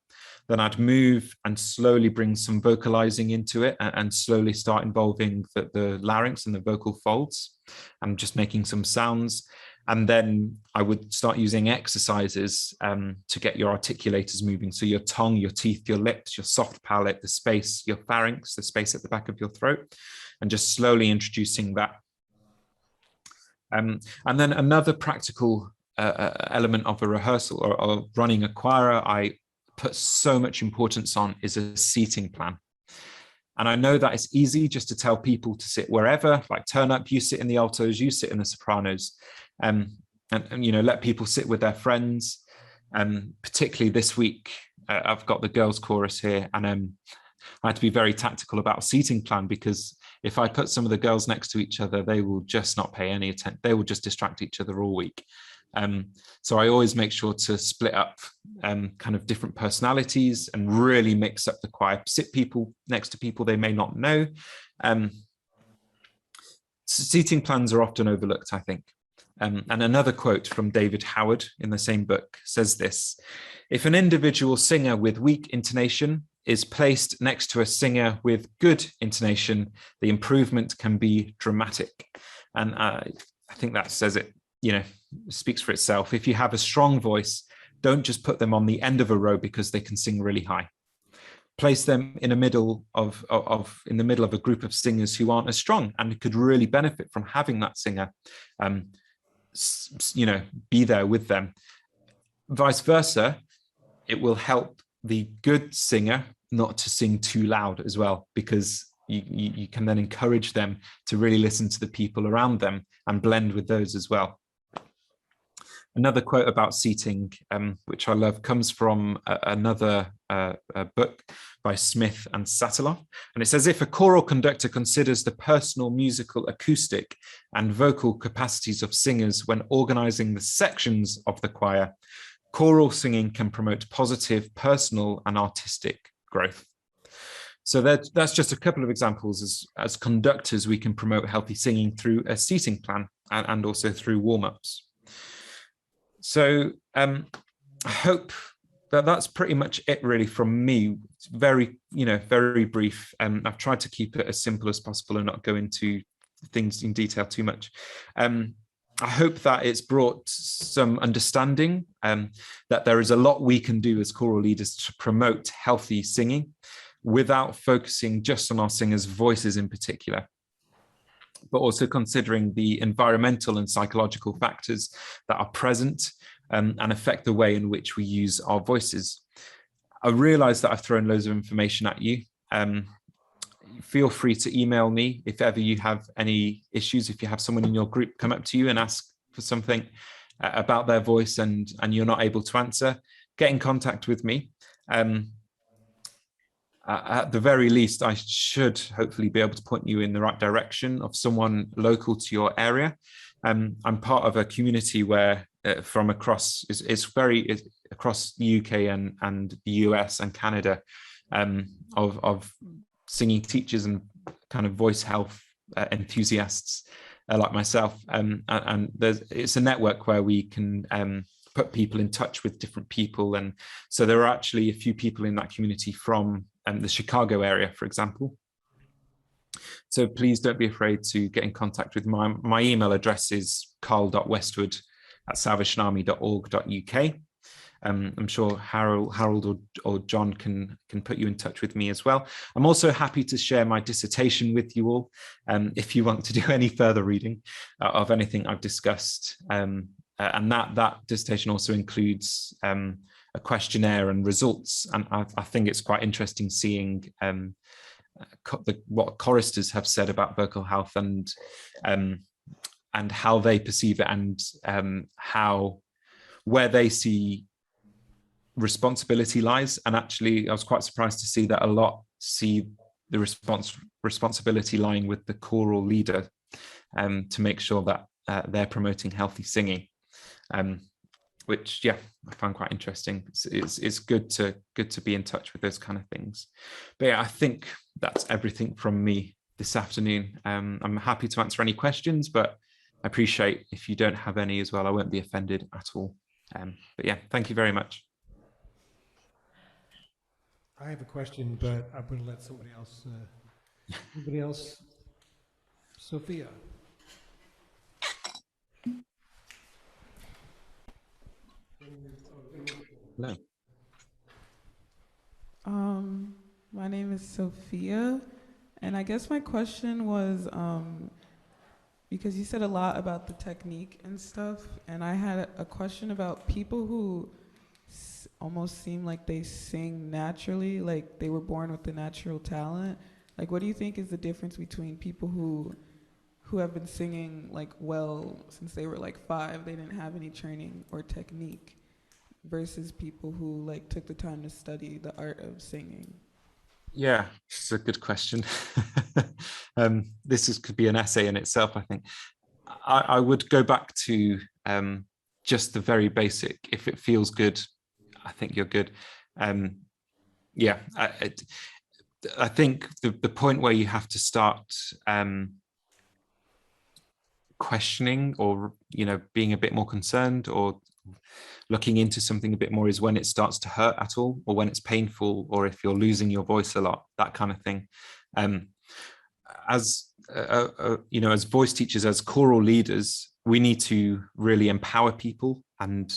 Then I'd move and slowly bring some vocalizing into it and slowly start involving the larynx and the vocal folds and just making some sounds. And then I would start using exercises to get your articulators moving. So your tongue, your teeth, your lips, your soft palate, the space, your pharynx, the space at the back of your throat, and just slowly introducing that. And then another practical element of a rehearsal or running a choir I put so much importance on is a seating plan. And I know that it's easy just to tell people to sit wherever, like turn up, you sit in the altos, you sit in the sopranos, and you know, let people sit with their friends. Particularly this week, I've got the girls' chorus here, and I had to be very tactical about seating plan, because if I put some of the girls next to each other, they will just not pay any attention. They will just distract each other all week. So I always make sure to split up kind of different personalities and really mix up the choir. Sit people next to people they may not know. Seating plans are often overlooked, I think. And another quote from David Howard in the same book says this: if an individual singer with weak intonation is placed next to a singer with good intonation, the improvement can be dramatic. And I think that says it, you know, speaks for itself. If you have a strong voice, don't just put them on the end of a row because they can sing really high. Place them in the middle of a group of singers who aren't as strong and could really benefit from having that singer, you know, be there with them. Vice versa, it will help the good singer not to sing too loud as well, because you can then encourage them to really listen to the people around them and blend with those as well. Another quote about seating, which I love, comes from another book by Smith and Sataloff. And it says, if a choral conductor considers the personal musical acoustic and vocal capacities of singers when organizing the sections of the choir, choral singing can promote positive personal and artistic growth. So that's just a couple of examples. As conductors, we can promote healthy singing through a seating plan and also through warm-ups. So I hope that's pretty much it really from me. It's very, very brief. I've tried to keep it as simple as possible and not go into things in detail too much. I hope that it's brought some understanding that there is a lot we can do as choral leaders to promote healthy singing without focusing just on our singers' voices in particular, but also considering the environmental and psychological factors that are present and affect the way in which we use our voices. I realize that I've thrown loads of information at you. Feel free to email me if ever you have any issues. If you have someone in your group come up to you and ask for something about their voice and you're not able to answer, get in contact with me. At the very least, I should hopefully be able to point you in the right direction of someone local to your area. I'm part of a community where from across, it's across the UK and the US and Canada of singing teachers and kind of voice health enthusiasts like myself. And it's a network where we can put people in touch with different people. And so there are actually a few people in that community from the Chicago area, for example. So please don't be afraid to get in contact with my email address is karl.westwood@salvationarmy.org.uk. I'm sure Harold or John can put you in touch with me as well. I'm also happy to share my dissertation with you all if you want to do any further reading of anything I've discussed. And that dissertation also includes a questionnaire and results. And I think it's quite interesting seeing what choristers have said about vocal health and how they perceive it, and where they see responsibility lies. And actually, I was quite surprised to see that a lot see the responsibility lying with the choral leader to make sure that they're promoting healthy singing, which I found quite interesting. It's good to be in touch with those kind of things. But I think that's everything from me this afternoon. I'm happy to answer any questions, but I appreciate if you don't have any as well. I won't be offended at all. But thank you very much. I have a question, but I'm going to let somebody else. Anybody else? Sophia. Hello. My name is Sophia, and I guess my question was, because you said a lot about the technique and stuff, and I had a question about people who almost seem like they sing naturally, like they were born with the natural talent. Like, what do you think is the difference between people who have been singing like well since they were like 5, they didn't have any training or technique, versus people who like took the time to study the art of singing? Yeah, it's a good question. This could be an essay in itself, I think. I would go back to just the very basic. If it feels good, I think you're good. I think the point where you have to start questioning or being a bit more concerned or looking into something a bit more is when it starts to hurt at all, or when it's painful, or if you're losing your voice a lot, that kind of thing. As voice teachers, as choral leaders, we need to really empower people and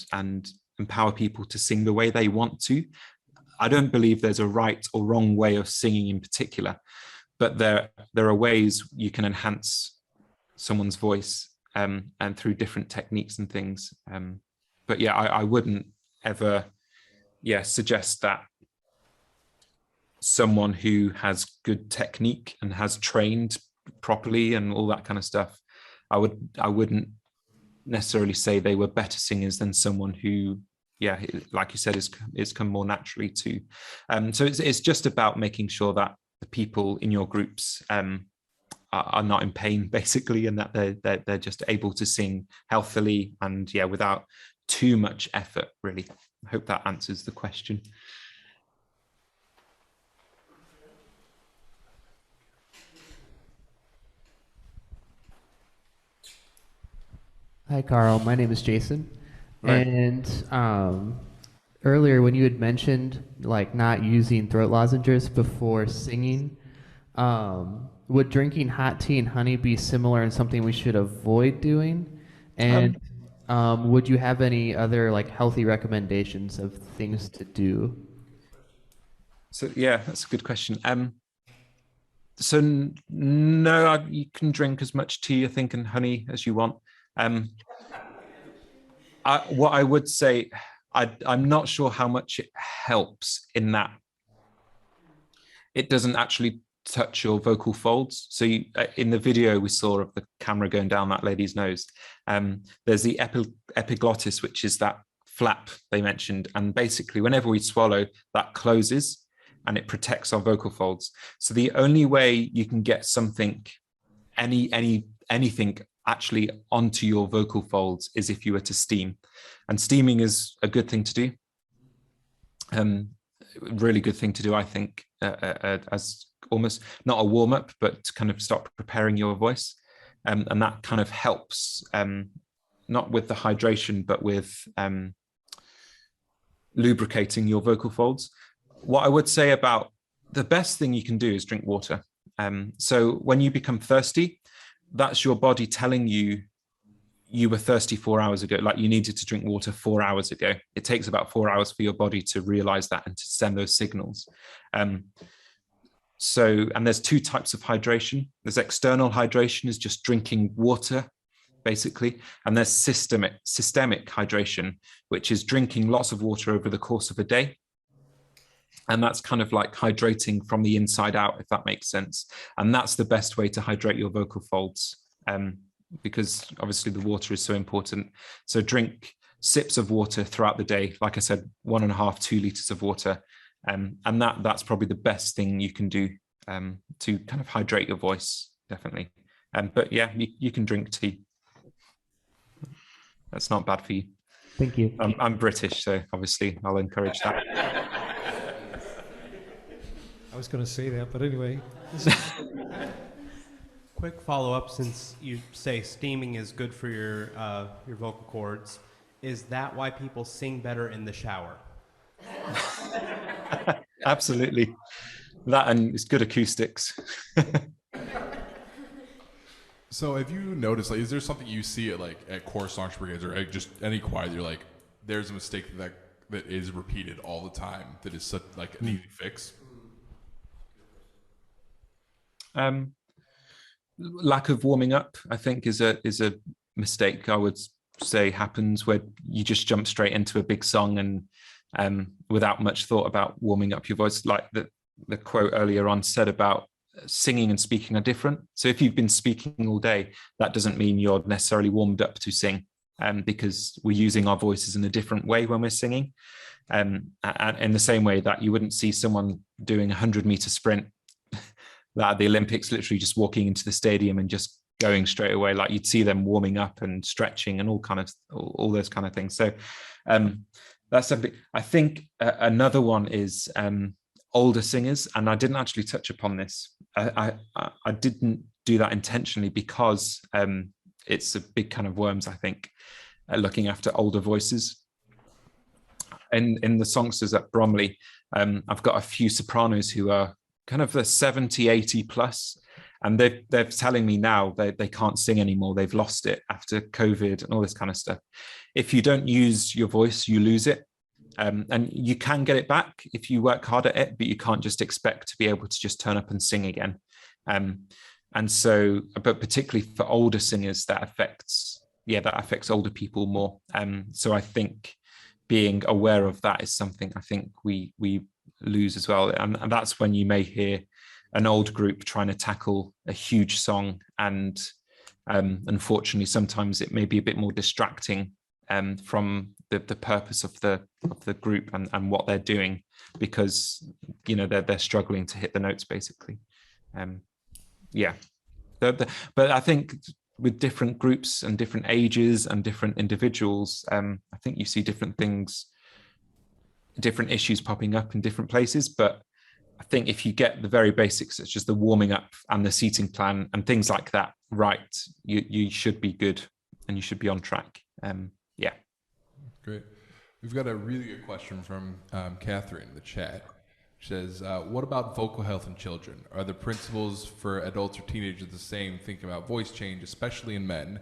empower people to sing the way they want to. I don't believe there's a right or wrong way of singing in particular, but there are ways you can enhance someone's voice and through different techniques and things. But I wouldn't ever suggest that someone who has good technique and has trained properly and all that kind of stuff, I wouldn't necessarily say they were better singers than someone who, like you said, is come more naturally to. So it's just about making sure that the people in your groups are not in pain, basically, and that they're just able to sing healthily and without too much effort, really. I hope that answers the question. Hi, Carl. My name is Jason. Right. And earlier when you had mentioned like not using throat lozenges before singing, would drinking hot tea and honey be similar and something we should avoid doing? And would you have any other like healthy recommendations of things to do? So that's a good question. So no, you can drink as much tea, I think, and honey as you want. What I would say, I'm not sure how much it helps in that it doesn't actually touch your vocal folds. So in the video we saw of the camera going down that lady's nose, there's the epiglottis, which is that flap they mentioned, and basically whenever we swallow, that closes and it protects our vocal folds. So the only way you can get something, anything actually onto your vocal folds is if you were to steam, and steaming is a good thing to do. Really good thing to do, I think, as almost not a warm-up, but to kind of start preparing your voice, and that kind of helps, not with the hydration, but with lubricating your vocal folds. What I would say about the best thing you can do is drink water. So when you become thirsty, that's your body telling you you were thirsty 4 hours ago, like you needed to drink water 4 hours ago. It takes about 4 hours for your body to realize that and to send those signals. And there's two types of hydration. There's external hydration, is just drinking water, basically. And there's systemic hydration, which is drinking lots of water over the course of a day. And that's kind of like hydrating from the inside out, if that makes sense. And that's the best way to hydrate your vocal folds, because obviously the water is so important. So drink sips of water throughout the day. Like I said, 1.5, 2 liters of water. And that's probably the best thing you can do to kind of hydrate your voice, definitely. But yeah, you can drink tea. That's not bad for you. Thank you. I'm British, so obviously I'll encourage that. I was going to say that, but anyway. Quick follow-up, since you say steaming is good for your vocal cords, is that why people sing better in the shower? Absolutely. That, and it's good acoustics. So have you noticed, like, is there something you see at choir song brigades or at just any choir that you're like, there's a mistake that is repeated all the time that is such like an easy fix? Lack of warming up, I think, is a mistake I would say happens, where you just jump straight into a big song and without much thought about warming up your voice. Like the quote earlier on said about singing and speaking are different. So if you've been speaking all day, that doesn't mean you're necessarily warmed up to sing, because we're using our voices in a different way when we're singing. And in the same way that you wouldn't see someone doing a 100-meter sprint that at the Olympics, literally just walking into the stadium and just going straight away, like you'd see them warming up and stretching and all those kind of things. So that's something. I think another one is older singers, and I didn't actually touch upon this. I didn't do that intentionally because it's a big can of worms, I think, looking after older voices. In the songsters at Bromley, I've got a few sopranos who are kind of the 70, 80 plus, and they're telling me now they can't sing anymore. They've lost it after COVID and all this kind of stuff. If you don't use your voice, you lose it. And you can get it back if you work hard at it, but you can't just expect to be able to just turn up and sing again. And so, but particularly for older singers, that affects older people more. So I think being aware of that is something I think we lose as well. And that's when you may hear an old group trying to tackle a huge song. And unfortunately, sometimes it may be a bit more distracting from the purpose of the group and what they're doing, because they're struggling to hit the notes, basically. But I think with different groups and different ages and different individuals, I think you see different things, different issues popping up in different places. But I think if you get the very basics, such as the warming up and the seating plan and things like that right, you should be good and you should be on track. Great. We've got a really good question from Catherine in the chat. She says, what about vocal health in children? Are the principles for adults or teenagers the same, thinking about voice change, especially in men?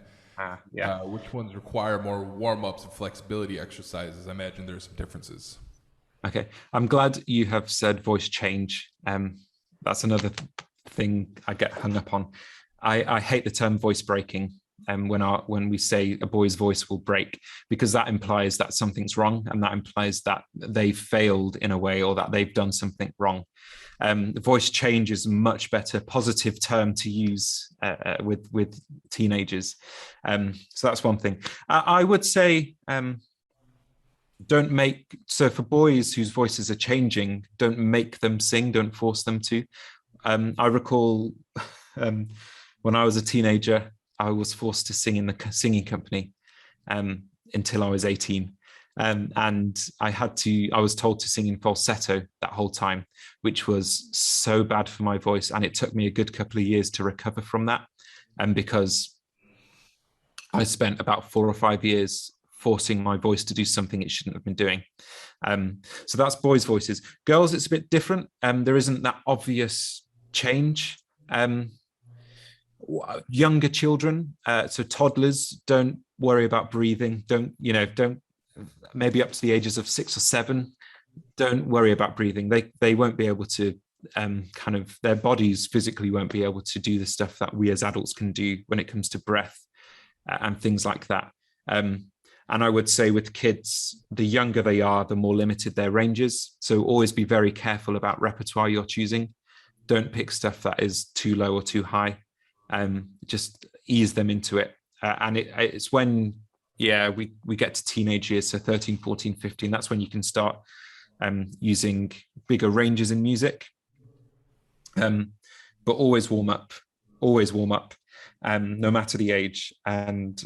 Which ones require more warm-ups and flexibility exercises? I imagine there are some differences. Okay, I'm glad you have said voice change. That's another thing I get hung up on. I hate the term voice breaking. When we say a boy's voice will break, because that implies that something's wrong, and that implies that they've failed in a way, or that they've done something wrong. Voice change is a much better positive term to use with teenagers. So that's one thing. I would say for boys whose voices are changing, don't make them sing, don't force them to. I recall when I was a teenager, I was forced to sing in the singing company until I was 18. And I was told to sing in falsetto that whole time, which was so bad for my voice. And it took me a good couple of years to recover from that. And because I spent about 4 or 5 years forcing my voice to do something it shouldn't have been doing. So that's boys' voices. Girls, it's a bit different. There isn't that obvious change. Younger children, so toddlers, don't worry about breathing. Don't maybe up to the ages of 6 or 7, don't worry about breathing. They won't be able to their bodies physically won't be able to do the stuff that we as adults can do when it comes to breath and things like that. And I would say with kids, the younger they are, the more limited their ranges. So always be very careful about repertoire you're choosing. Don't pick stuff that is too low or too high. Just ease them into it. And it's when, we get to teenage years, so 13, 14, 15, that's when you can start using bigger ranges in music. But always warm up, no matter the age. And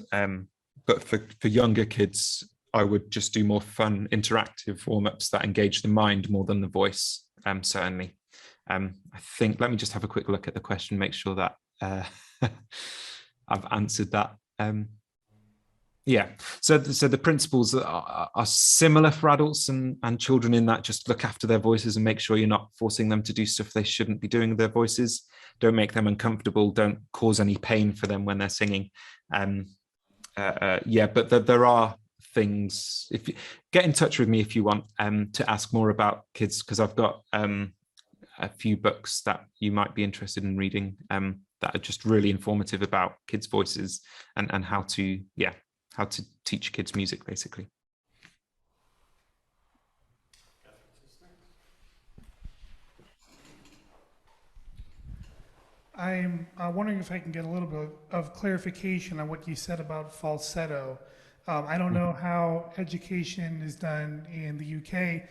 but for younger kids, I would just do more fun, interactive warm-ups that engage the mind more than the voice, certainly. I think, let me just have a quick look at the question, make sure that I've answered that. So the principles are similar for adults and children in that just look after their voices and make sure you're not forcing them to do stuff they shouldn't be doing with their voices. Don't make them uncomfortable. Don't cause any pain for them when they're singing. But there are things. If you get in touch with me if you want to ask more about kids, because I've got a few books that you might be interested in reading that are just really informative about kids' voices and how to teach kids music, basically. I'm wondering if I can get a little bit of clarification on what you said about falsetto. I don't know how education is done in the UK.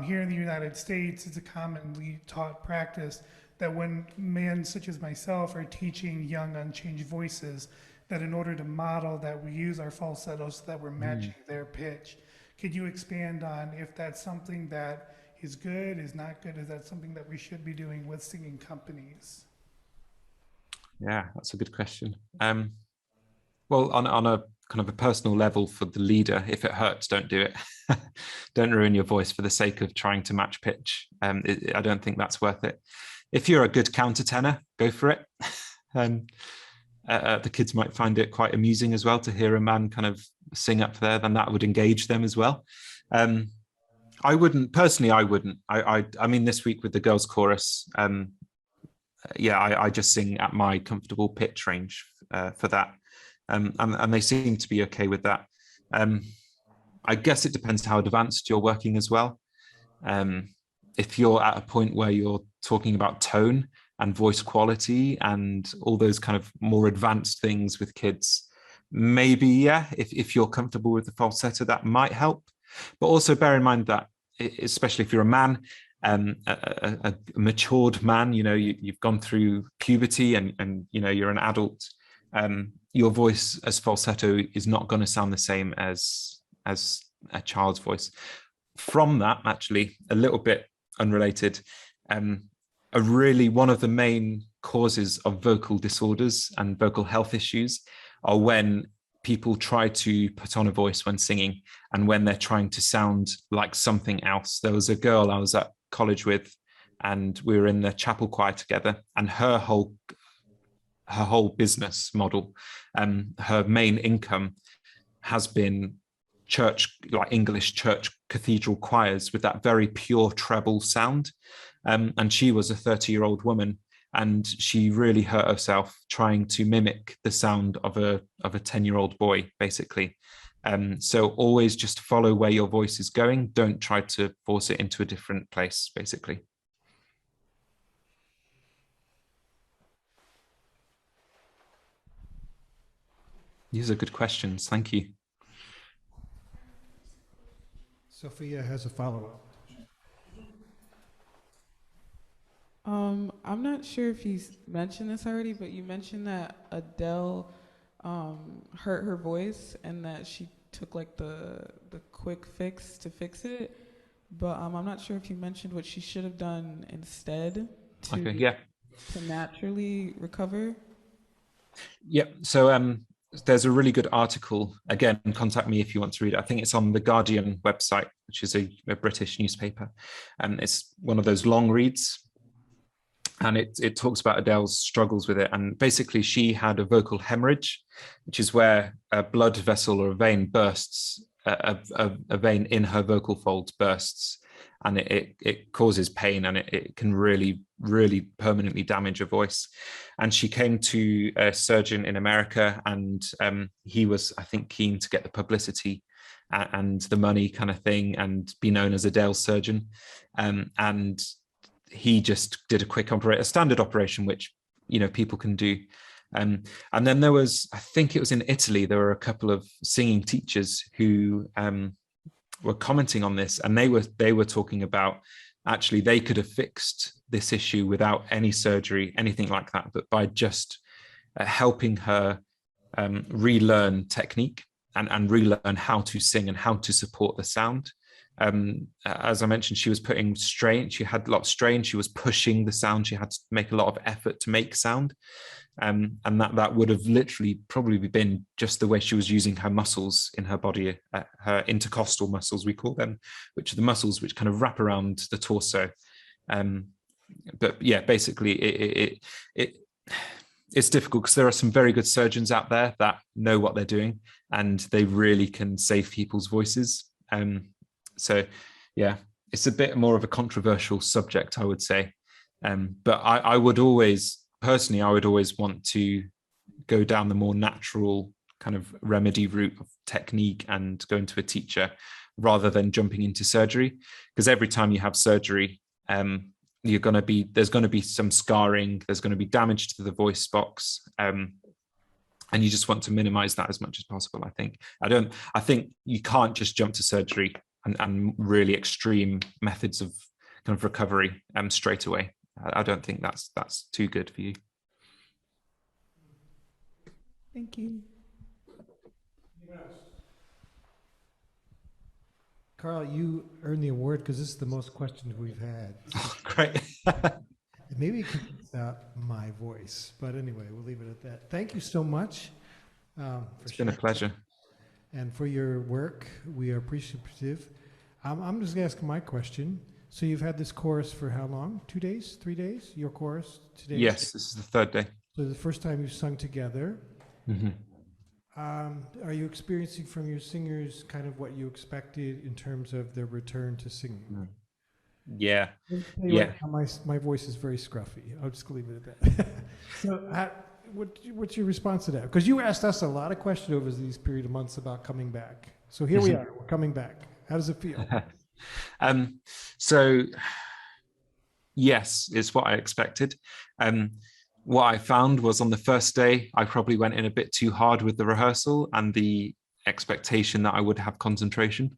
Here in the United States, it's a commonly taught practice that when men such as myself are teaching young unchanged voices, that in order to model that we use our falsetto so that we're matching their pitch. Could you expand on if that's something that is good, is not good? Is that something that we should be doing with singing companies? Yeah, that's a good question. Well, on a kind of a personal level for the leader, if it hurts, don't do it. Don't ruin your voice for the sake of trying to match pitch. I don't think that's worth it. If you're a good countertenor, go for it. The kids might find it quite amusing as well to hear a man kind of sing up there, then that would engage them as well. I wouldn't. I mean, this week with the girls' chorus, I just sing at my comfortable pitch range for that. And they seem to be okay with that. I guess it depends how advanced you're working as well. If you're at a point where you're talking about tone and voice quality and all those kind of more advanced things with kids, maybe, if you're comfortable with the falsetto, that might help. But also bear in mind that, especially if you're a man, a matured man, you've gone through puberty and you're an adult, your voice as falsetto is not going to sound the same as a child's voice. From that, actually, a little bit unrelated, one of the main causes of vocal disorders and vocal health issues are when people try to put on a voice when singing and when they're trying to sound like something else. There was a girl I was at college with, and we were in the chapel choir together, and her whole business model, her main income has been church, like English church cathedral choirs with that very pure treble sound. And she was a 30-year-old woman, and she really hurt herself trying to mimic the sound of a 10-year-old boy, basically. So always just follow where your voice is going. Don't try to force it into a different place, basically. These are good questions. Thank you. Sophia has a follow-up. I'm not sure if you mentioned this already, but you mentioned that Adele hurt her voice and that she took like the quick fix to fix it. But I'm not sure if you mentioned what she should have done instead to naturally recover. Yeah. So there's a really good article. Again, contact me if you want to read it. I think it's on the Guardian website, which is a British newspaper. And it's one of those long reads. and it talks about Adele's struggles with it. And basically, she had a vocal hemorrhage, which is where a blood vessel or a vein bursts, a vein in her vocal folds bursts, and it causes pain, and it can really, really permanently damage a voice. And she came to a surgeon in America, and he was, I think, keen to get the publicity and the money kind of thing, and be known as Adele's surgeon. And he just did a standard operation, which, you know, people can do. And then there was, I think it was in Italy, there were a couple of singing teachers who were commenting on this, and they were talking about actually they could have fixed this issue without any surgery, anything like that, but by just helping her relearn technique and relearn how to sing and how to support the sound. As I mentioned, she was putting strain, she had a lot of strain, she was pushing the sound, she had to make a lot of effort to make sound. And that would have literally probably been just the way she was using her muscles in her body, her intercostal muscles, we call them, which are the muscles which kind of wrap around the torso. But yeah, basically it's difficult because there are some very good surgeons out there that know what they're doing, and they really can save people's voices. So yeah, it's a bit more of a controversial subject, I would say. But I would always want to go down the more natural kind of remedy route of technique and going to a teacher rather than jumping into surgery. Because every time you have surgery, there's going to be some scarring, there's going to be damage to the voice box. And you just want to minimize that as much as possible, I think. I think you can't just jump to surgery and really extreme methods of kind of recovery straight away. I don't think that's too good for you. Thank you. Karl, you earned the award because this is the most questions we've had. Oh, great. Maybe it could stop my voice, but anyway, we'll leave it at that. Thank you so much. It's been a pleasure. And for your work, we are appreciative. I'm just going to ask my question. So you've had this chorus for how long? 2 days? 3 days? Your chorus today? Yes, this is the third day. So the first time you've sung together. Mm-hmm. Are you experiencing from your singers kind of what you expected in terms of their return to singing? Yeah. Yeah. My voice is very scruffy. I'll just leave it at that. So what's your response to that? Because you asked us a lot of questions over these period of months about coming back. So here we are, we're coming back. How does it feel? So yes, it's what I expected. What I found was on the first day, I probably went in a bit too hard with the rehearsal and the expectation that I would have concentration.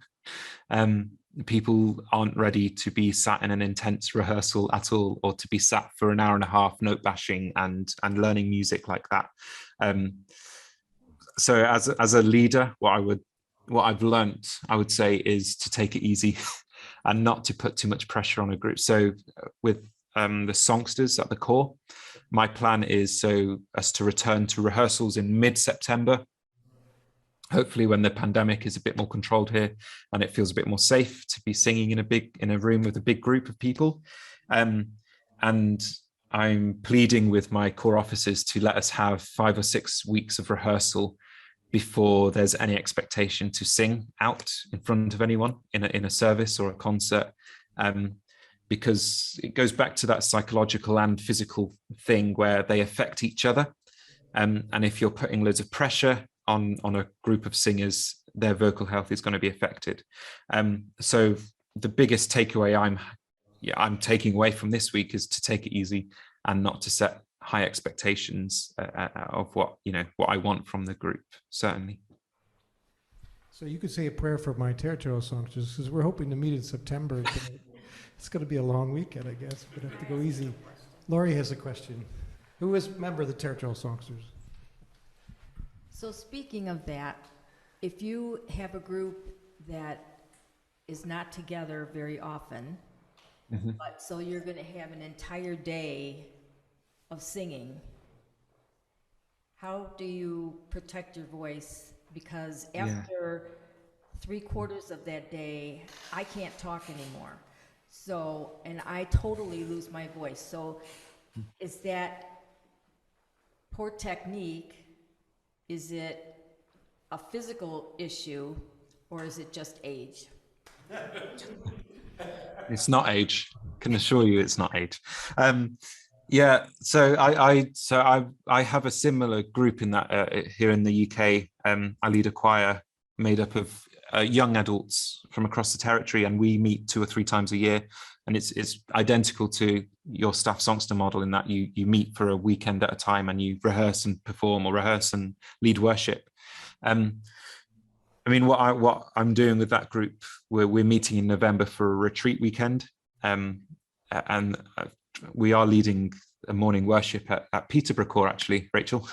People aren't ready to be sat in an intense rehearsal at all, or to be sat for an hour and a half note bashing and learning music like that. So as a leader, what I've learned, I would say, is to take it easy and not to put too much pressure on a group. So with the songsters at the core, my plan is so as to return to rehearsals in mid-September, hopefully when the pandemic is a bit more controlled here and it feels a bit more safe to be singing in a room with a big group of people. And I'm pleading with my core officers to let us have 5 or 6 weeks of rehearsal before there's any expectation to sing out in front of anyone in a service or a concert. Because it goes back to that psychological and physical thing where they affect each other. And if you're putting loads of pressure on a group of singers, their vocal health is going to be affected. So the biggest takeaway I'm taking away from this week is to take it easy and not to set high expectations of what I want from the group, certainly. So you could say a prayer for my territorial songsters, because we're hoping to meet in September. It's going to be a long weekend, I guess. We'd have to go easy. Laurie has a question. Who is a member of the territorial songsters? So speaking of that, if you have a group that is not together very often, but so you're going to have an entire day of singing, how do you protect your voice? Because after 3/4 of that day, I can't talk anymore. So, and I totally lose my voice. So is that poor technique, is it a physical issue or is it just age? It's not age. Can assure you it's not age. Yeah, so I have a similar group in that here in the UK. I lead a choir made up of young adults from across the territory, and we meet 2 or 3 times a year. And it's identical to your staff songster model in that you meet for a weekend at a time and you rehearse and perform, or rehearse and lead worship. I mean, what I'm doing with that group, we're meeting in November for a retreat weekend, and we are leading a morning worship at Peterborough Core, actually, Rachel,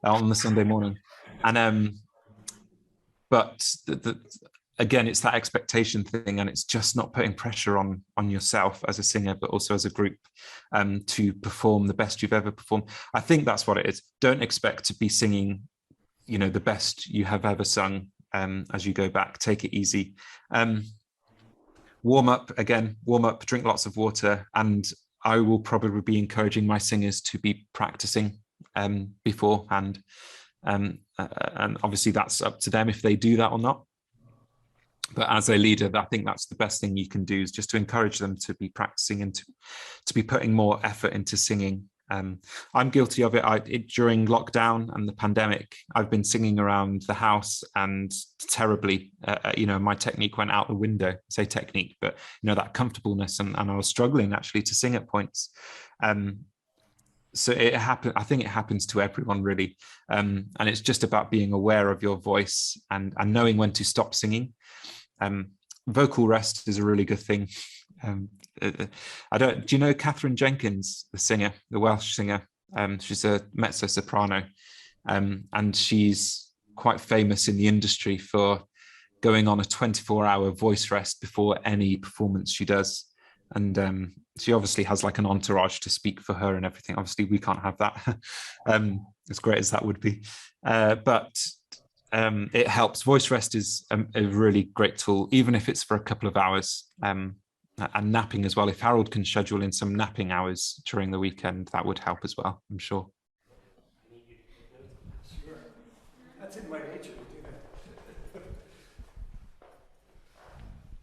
on the Sunday morning. And but again, it's that expectation thing, and it's just not putting pressure on yourself as a singer, but also as a group, to perform the best you've ever performed. I think that's what it is. Don't expect to be singing, the best you have ever sung. As you go back, take it easy. Warm up, drink lots of water, and I will probably be encouraging my singers to be practicing beforehand. And obviously that's up to them if they do that or not. But as a leader, I think that's the best thing you can do, is just to encourage them to be practicing and to be putting more effort into singing. I'm guilty of it. During lockdown and the pandemic, I've been singing around the house, and terribly, my technique went out the window. I say technique, but that comfortableness, and I was struggling actually to sing at points. So it happened. I think it happens to everyone, really, and it's just about being aware of your voice and knowing when to stop singing. Vocal rest is a really good thing. Do you know Catherine Jenkins, the singer, the Welsh singer? She's a mezzo soprano, and she's quite famous in the industry for going on a 24-hour voice rest before any performance she does. And she obviously has like an entourage to speak for her and everything. Obviously, we can't have that, as great as that would be. But it helps. Voice rest is a really great tool, even if it's for a couple of hours. And napping as well. If Harold can schedule in some napping hours during the weekend, that would help as well, I'm sure. Sure. That's in my nature to do that.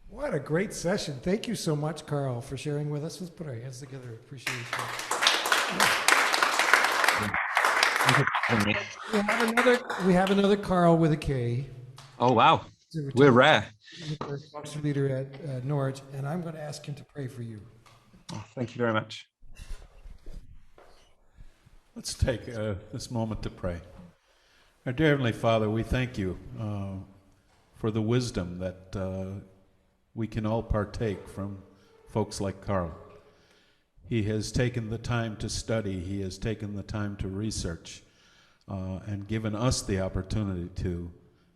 What a great session. Thank you so much, Karl, for sharing with us. Let's put our hands together. Appreciate it. We have another Karl with a K. Oh, wow. We're rare. Songster leader at Norwich, and I'm going to ask him to pray for you. Oh, thank you very much. Let's take this moment to pray. Our dear Heavenly Father, we thank you for the wisdom that we can all partake from folks like Karl. He has taken the time to study. He has taken the time to research and given us the opportunity to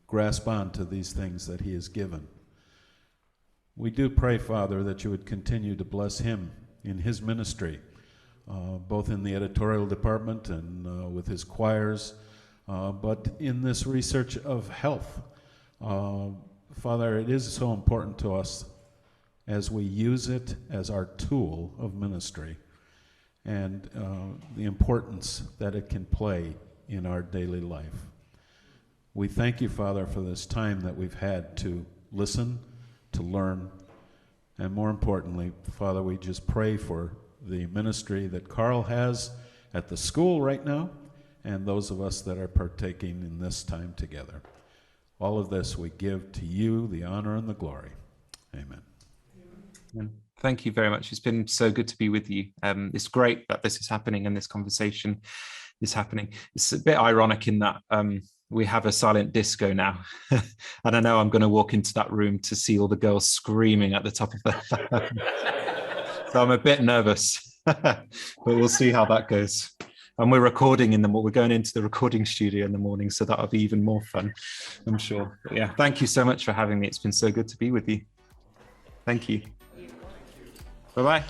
grasp on to these things that he has given. We do pray, Father, that you would continue to bless him in his ministry, both in the editorial department and with his choirs, but in this research of health. Father, it is so important to us as we use it as our tool of ministry, and the importance that it can play in our daily life. We thank you, Father, for this time that we've had to listen, to learn, and more importantly, Father, we just pray for the ministry that Karl has at the school right now, and those of us that are partaking in this time together. All of this we give to you, the honor and the glory. Amen. Thank you very much. It's been so good to be with you. It's great that this is happening and this conversation is happening. It's a bit ironic in that we have a silent disco now. And I know I'm going to walk into that room to see all the girls screaming at the top of their lungs. So I'm a bit nervous, but we'll see how that goes. And we're recording we're going into the recording studio in the morning, so that'll be even more fun, I'm sure. But yeah, thank you so much for having me. It's been so good to be with you. Thank you. Bye-bye.